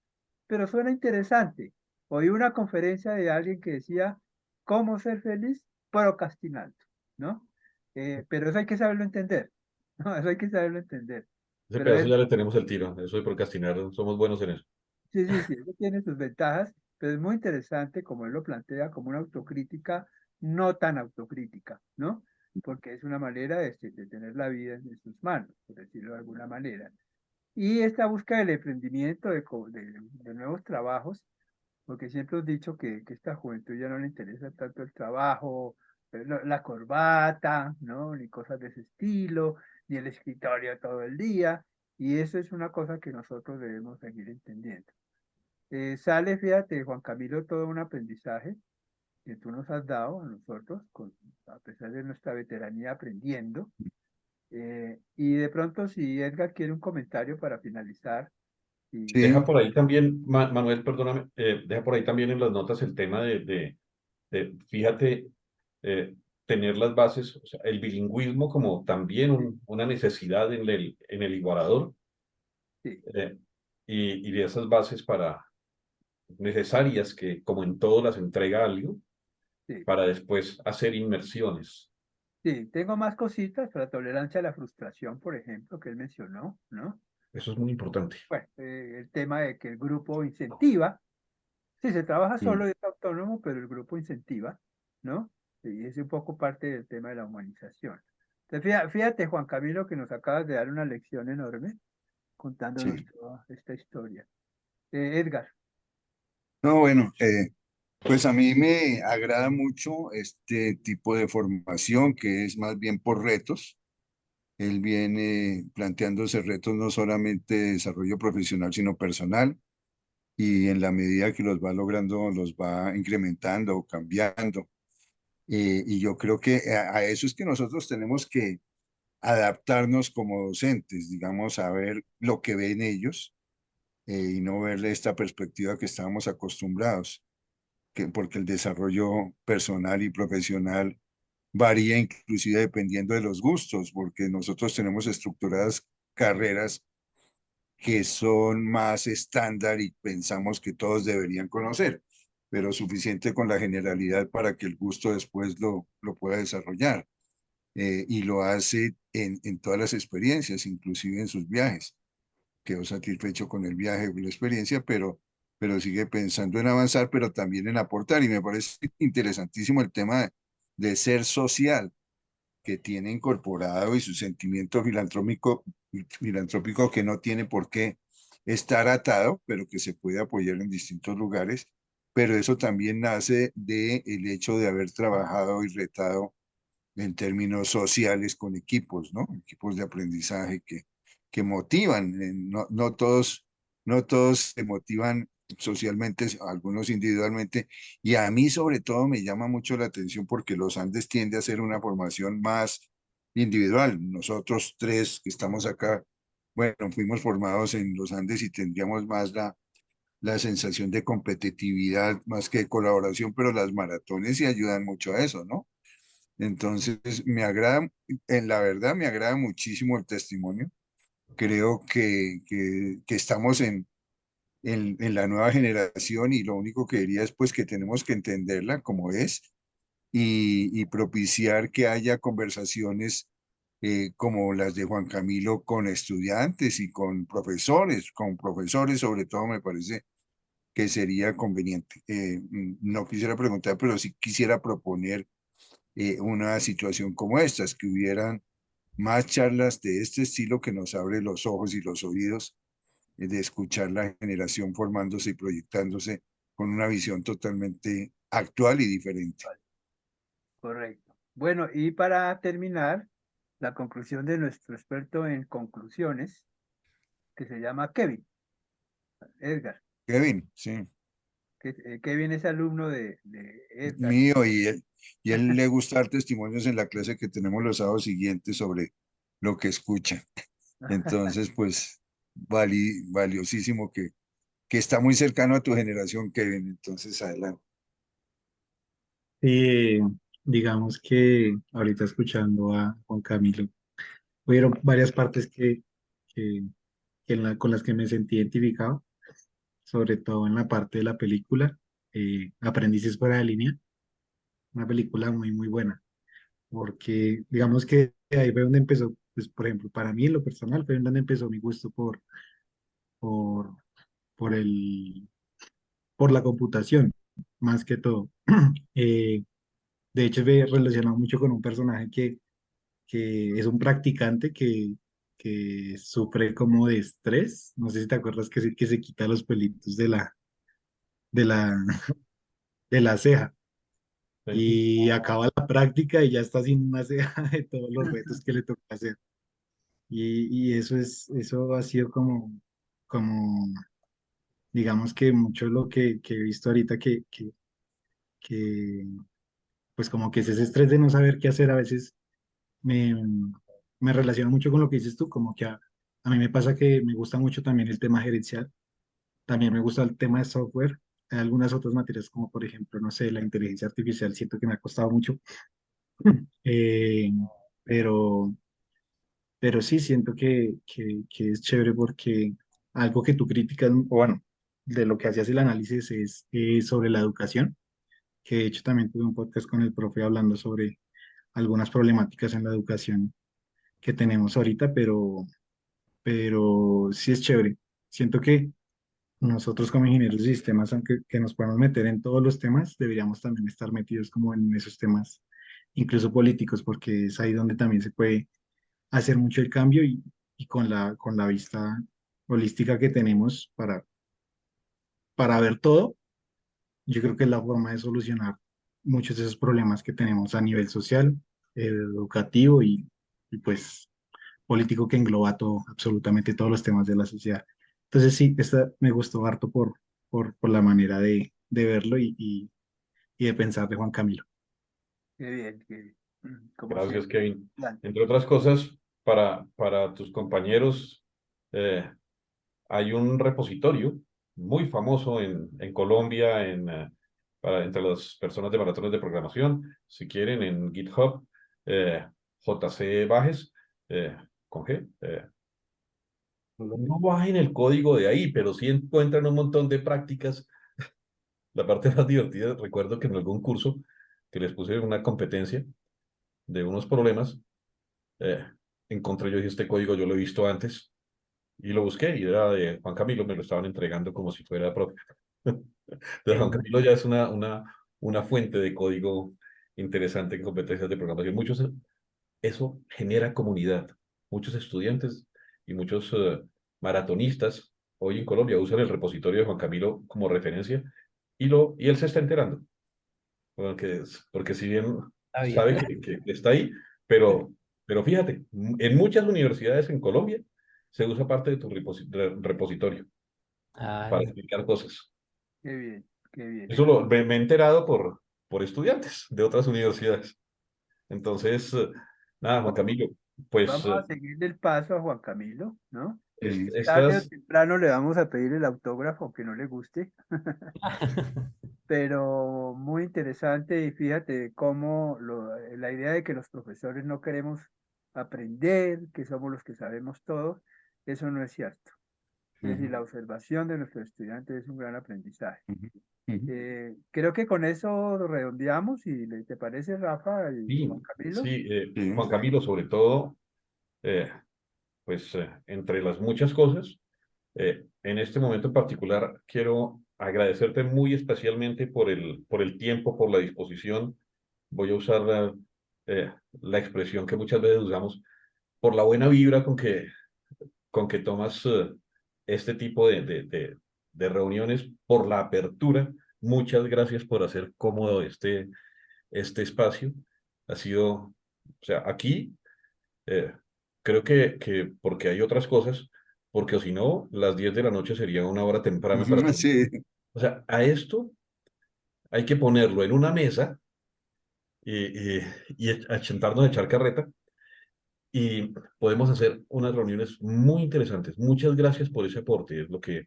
pero suena interesante. Oí una conferencia de alguien que decía, ¿cómo ser feliz? Procrastinando, ¿no? Pero eso hay que saberlo entender, ¿no? Eso hay que saberlo entender. Ese Pero pedazo es ya le tenemos el tiro, eso de procrastinar, somos buenos en eso. Sí, sí, sí, eso tiene sus ventajas, pero es muy interesante como él lo plantea como una autocrítica no tan autocrítica, ¿no? Porque es una manera de tener la vida en sus manos, por decirlo de alguna manera. Y esta búsqueda del emprendimiento, de nuevos trabajos, porque siempre he dicho que esta juventud ya no le interesa tanto el trabajo, la corbata, ¿no? Ni cosas de ese estilo, ni el escritorio todo el día, y eso es una cosa que nosotros debemos seguir entendiendo. Sale, fíjate, Juan Camilo, todo un aprendizaje que tú nos has dado a nosotros, a pesar de nuestra veteranía aprendiendo. Y de pronto, si Edgar quiere un comentario para finalizar, y Deja Sí, por ahí también, Manuel, perdóname, deja por ahí también en las notas el tema fíjate, eh, tener las bases, o sea, el bilingüismo como también una necesidad en el igualador, sí, eh, y de esas bases necesarias que, como en todo, las entrega algo sí, para después hacer inmersiones. sí, tengo más cositas, la tolerancia a la frustración, por ejemplo, que él mencionó, ¿no? Eso es muy importante. Bueno, el tema de que el grupo incentiva, sí, se trabaja mm, solo y es autónomo, pero el grupo incentiva, ¿no? Y es un poco parte del tema de la humanización. Entonces, fíjate, Juan Camilo, que nos acabas de dar una lección enorme contándonos sí. toda esta historia. Edgar, No, bueno, pues a mí me agrada mucho este tipo de formación que es más bien por retos. Él viene planteándose retos no solamente de desarrollo profesional, sino personal, y en la medida que los va logrando, los va incrementando o cambiando. Y yo creo que a eso es que nosotros tenemos que adaptarnos como docentes, digamos, a ver lo que ven ellos y no verle esta perspectiva que estábamos acostumbrados, porque el desarrollo personal y profesional varía inclusive dependiendo de los gustos, porque nosotros tenemos estructuradas carreras que son más estándar y pensamos que todos deberían conocer, pero suficiente con la generalidad para que el gusto después lo pueda desarrollar. Y lo hace en todas las experiencias, inclusive en sus viajes. Quedó satisfecho con el viaje, con la experiencia, pero sigue pensando en avanzar, pero también en aportar. Y me parece interesantísimo el tema de ser social que tiene incorporado y su sentimiento filantrópico que no tiene por qué estar atado, pero que se puede apoyar en distintos lugares. Pero eso también nace del hecho de haber trabajado y retado en términos sociales con equipos, ¿no? Equipos de aprendizaje que motivan. No todos se motivan socialmente, algunos individualmente. Y a mí sobre todo me llama mucho la atención porque los Andes tiende a ser una formación más individual. Nosotros tres que estamos acá, bueno, fuimos formados en los Andes y tendríamos más la sensación de competitividad más que de colaboración, pero las maratones sí ayudan mucho a eso, ¿no? Entonces, me agrada, en la verdad, me agrada muchísimo el testimonio. Creo que estamos en la nueva generación y lo único que diría es pues que tenemos que entenderla como es y propiciar que haya conversaciones como las de Juan Camilo con estudiantes y con profesores sobre todo me parece que sería conveniente. No quisiera preguntar, pero sí quisiera proponer una situación como estas, que hubieran más charlas de este estilo que nos abre los ojos y los oídos de escuchar la generación formándose y proyectándose con una visión totalmente actual y diferente. Correcto. Bueno, y para terminar, la conclusión de nuestro experto en conclusiones, que se llama Kevin, Edgar. Kevin, sí, Kevin es alumno de Edgar. mío, y él le gusta dar testimonios en la clase que tenemos los sábados siguientes sobre lo que escucha. Entonces, pues, valiosísimo que está muy cercano a tu generación, Kevin. Entonces, adelante. Digamos que ahorita escuchando a Juan Camilo, hubieron varias partes que, con las que me sentí identificado, sobre todo en la parte de la película, Aprendices fuera de línea, una película muy, muy buena, porque digamos que ahí fue donde empezó, pues, por ejemplo, para mí en lo personal fue donde empezó mi gusto por, por por la computación, más que todo. Eh, de hecho, ve relacionado mucho con un personaje que es un practicante que sufre como de estrés. No sé si te acuerdas que se quita los pelitos de la, de la ceja Sí. y acaba la práctica y ya está sin una ceja de todos los retos que le toca hacer. Y eso ha sido como, digamos que mucho lo que he visto ahorita que, pues como que es ese estrés de no saber qué hacer a veces me, me relaciono mucho con lo que dices tú, como que a mí me pasa que me gusta mucho también el tema gerencial, también me gusta el tema de software, hay algunas otras materias como por ejemplo, no sé, la inteligencia artificial, siento que me ha costado mucho, eh, pero, pero sí siento que es chévere porque algo que tú criticas, o bueno, de lo que hacías el análisis es sobre la educación, que de hecho también tuve un podcast con el profe hablando sobre algunas problemáticas en la educación que tenemos ahorita, pero sí es chévere. Siento que nosotros como ingenieros de sistemas, aunque que nos podamos meter en todos los temas, deberíamos también estar metidos como en esos temas, incluso políticos, porque es ahí donde también se puede hacer mucho el cambio y con la vista holística que tenemos para ver todo, yo creo que es la forma de solucionar muchos de esos problemas que tenemos a nivel social, educativo y pues político que engloba todo, absolutamente todos los temas de la sociedad. Entonces sí, esta me gustó harto por la manera de verlo y de pensar de Juan Camilo. Qué bien, qué bien. Como Gracias, siempre. Kevin. Adelante. Entre otras cosas, para tus compañeros, hay un repositorio muy famoso en Colombia entre las personas de maratones de programación, si quieren, en GitHub, JC Bajes, con G. No bajen el código de ahí, pero sí encuentran un montón de prácticas. La parte más divertida, recuerdo que en algún curso que les puse una competencia de unos problemas, eh, encontré yo dije, este código yo lo he visto antes, y lo busqué, y era de Juan Camilo, me lo estaban entregando como si fuera propio. De Juan Camilo ya es una fuente de código interesante en competencias de programación. Eso genera comunidad. Muchos estudiantes y muchos maratonistas hoy en Colombia usan el repositorio de Juan Camilo como referencia y él se está enterando. Porque si bien Está bien. sabe que está ahí, pero fíjate, en muchas universidades en Colombia se usa parte de tu repositorio para Ay, explicar cosas. Qué bien, qué bien. Eso me he enterado por estudiantes de otras universidades. Entonces, nada, Juan Bueno, Camilo, pues vamos a seguirle el paso a Juan Camilo, ¿no? Sí. Tarde o estas, temprano le vamos a pedir el autógrafo, aunque no le guste, pero muy interesante y fíjate cómo la idea de que los profesores no queremos aprender, que somos los que sabemos todo, eso no es cierto. Es decir, la observación de nuestros estudiantes es un gran aprendizaje. Ujú, ujú. Creo que con eso redondeamos y ¿te parece, Rafa y sí, Juan Camilo? sí, Sí. Juan Camilo, sobre todo, eh, pues entre las muchas cosas, en este momento en particular quiero agradecerte muy especialmente por el tiempo, por la disposición. Voy a usar la expresión que muchas veces usamos. por la buena vibra con que tomas este tipo de reuniones, por la apertura. Muchas gracias por hacer cómodo este espacio. Ha sido, o sea, aquí eh, creo que porque hay otras cosas, porque o si no, las 10 de la noche sería una hora temprana para todo. Sí, O sea, a esto hay que ponerlo en una mesa y a sentarnos a echar carreta y podemos hacer unas reuniones muy interesantes. Muchas gracias por ese aporte, es lo que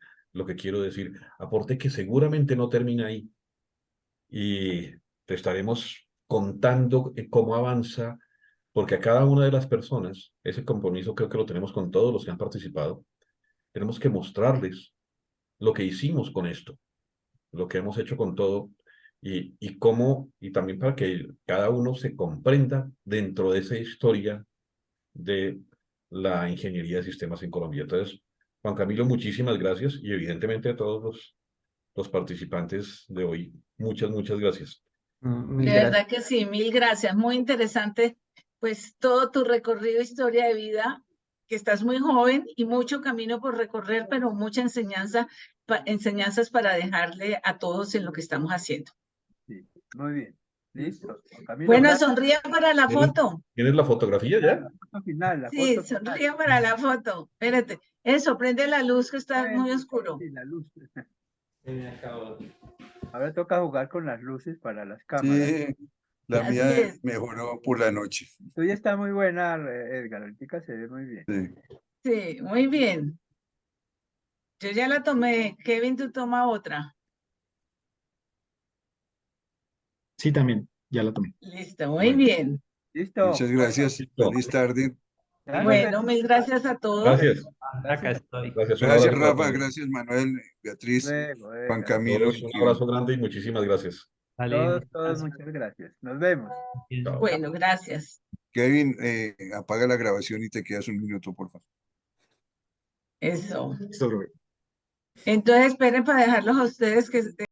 quiero decir. Aporte que seguramente no termina ahí y te estaremos contando cómo avanza, porque a cada una de las personas, ese compromiso creo que lo tenemos con todos los que han participado, tenemos que mostrarles lo que hicimos con esto, lo que hemos hecho con todo y cómo, y también para que cada uno se comprenda dentro de esa historia de la ingeniería de sistemas en Colombia. Entonces, Juan Camilo, muchísimas gracias y evidentemente a todos los participantes de hoy, muchas gracias. Mil De gracias. verdad que sí, mil gracias. Muy interesante, pues todo tu recorrido, historia de vida, que estás muy joven y mucho camino por recorrer, pero mucha enseñanza, enseñanzas para dejarle a todos en lo que estamos haciendo. Sí, muy bien. Listo. Juan Camilo, Bueno, gracias. sonríe para la ¿Tienes, foto. ¿tienes la fotografía ya? La foto final, la Sí, foto final. sonríe para la foto. Espérate. Eso, prende la luz que está muy oscuro. Sí, la luz. Se me acabó. Ahora toca jugar con las luces para las cámaras. sí, la Así mía es. mejoró por la noche. Tuya está muy buena, Edgar. Ahorita se ve muy bien. Sí. Sí, muy bien. Yo ya la tomé. Kevin, tú toma otra. Sí, también, ya la tomé. Listo, muy Bueno, bien. Listo. Muchas Bueno, gracias. listo. Feliz tarde. ya nos Bueno, vemos. mil gracias a todos. Gracias, Acá Gracias. estoy. gracias. Un Gracias, abrazo para Rafa. todos. Gracias, Manuel, Beatriz, Luego, Juan Edgar. Camilo Todos y un Kevin. abrazo grande y muchísimas gracias. Vale, Todos, muchas gracias. Nos vemos. Chao. Bueno, gracias. Kevin, apaga la grabación y te quedas un minuto, por favor. Eso. Listo, Robert. Entonces, esperen para dejarlos a ustedes que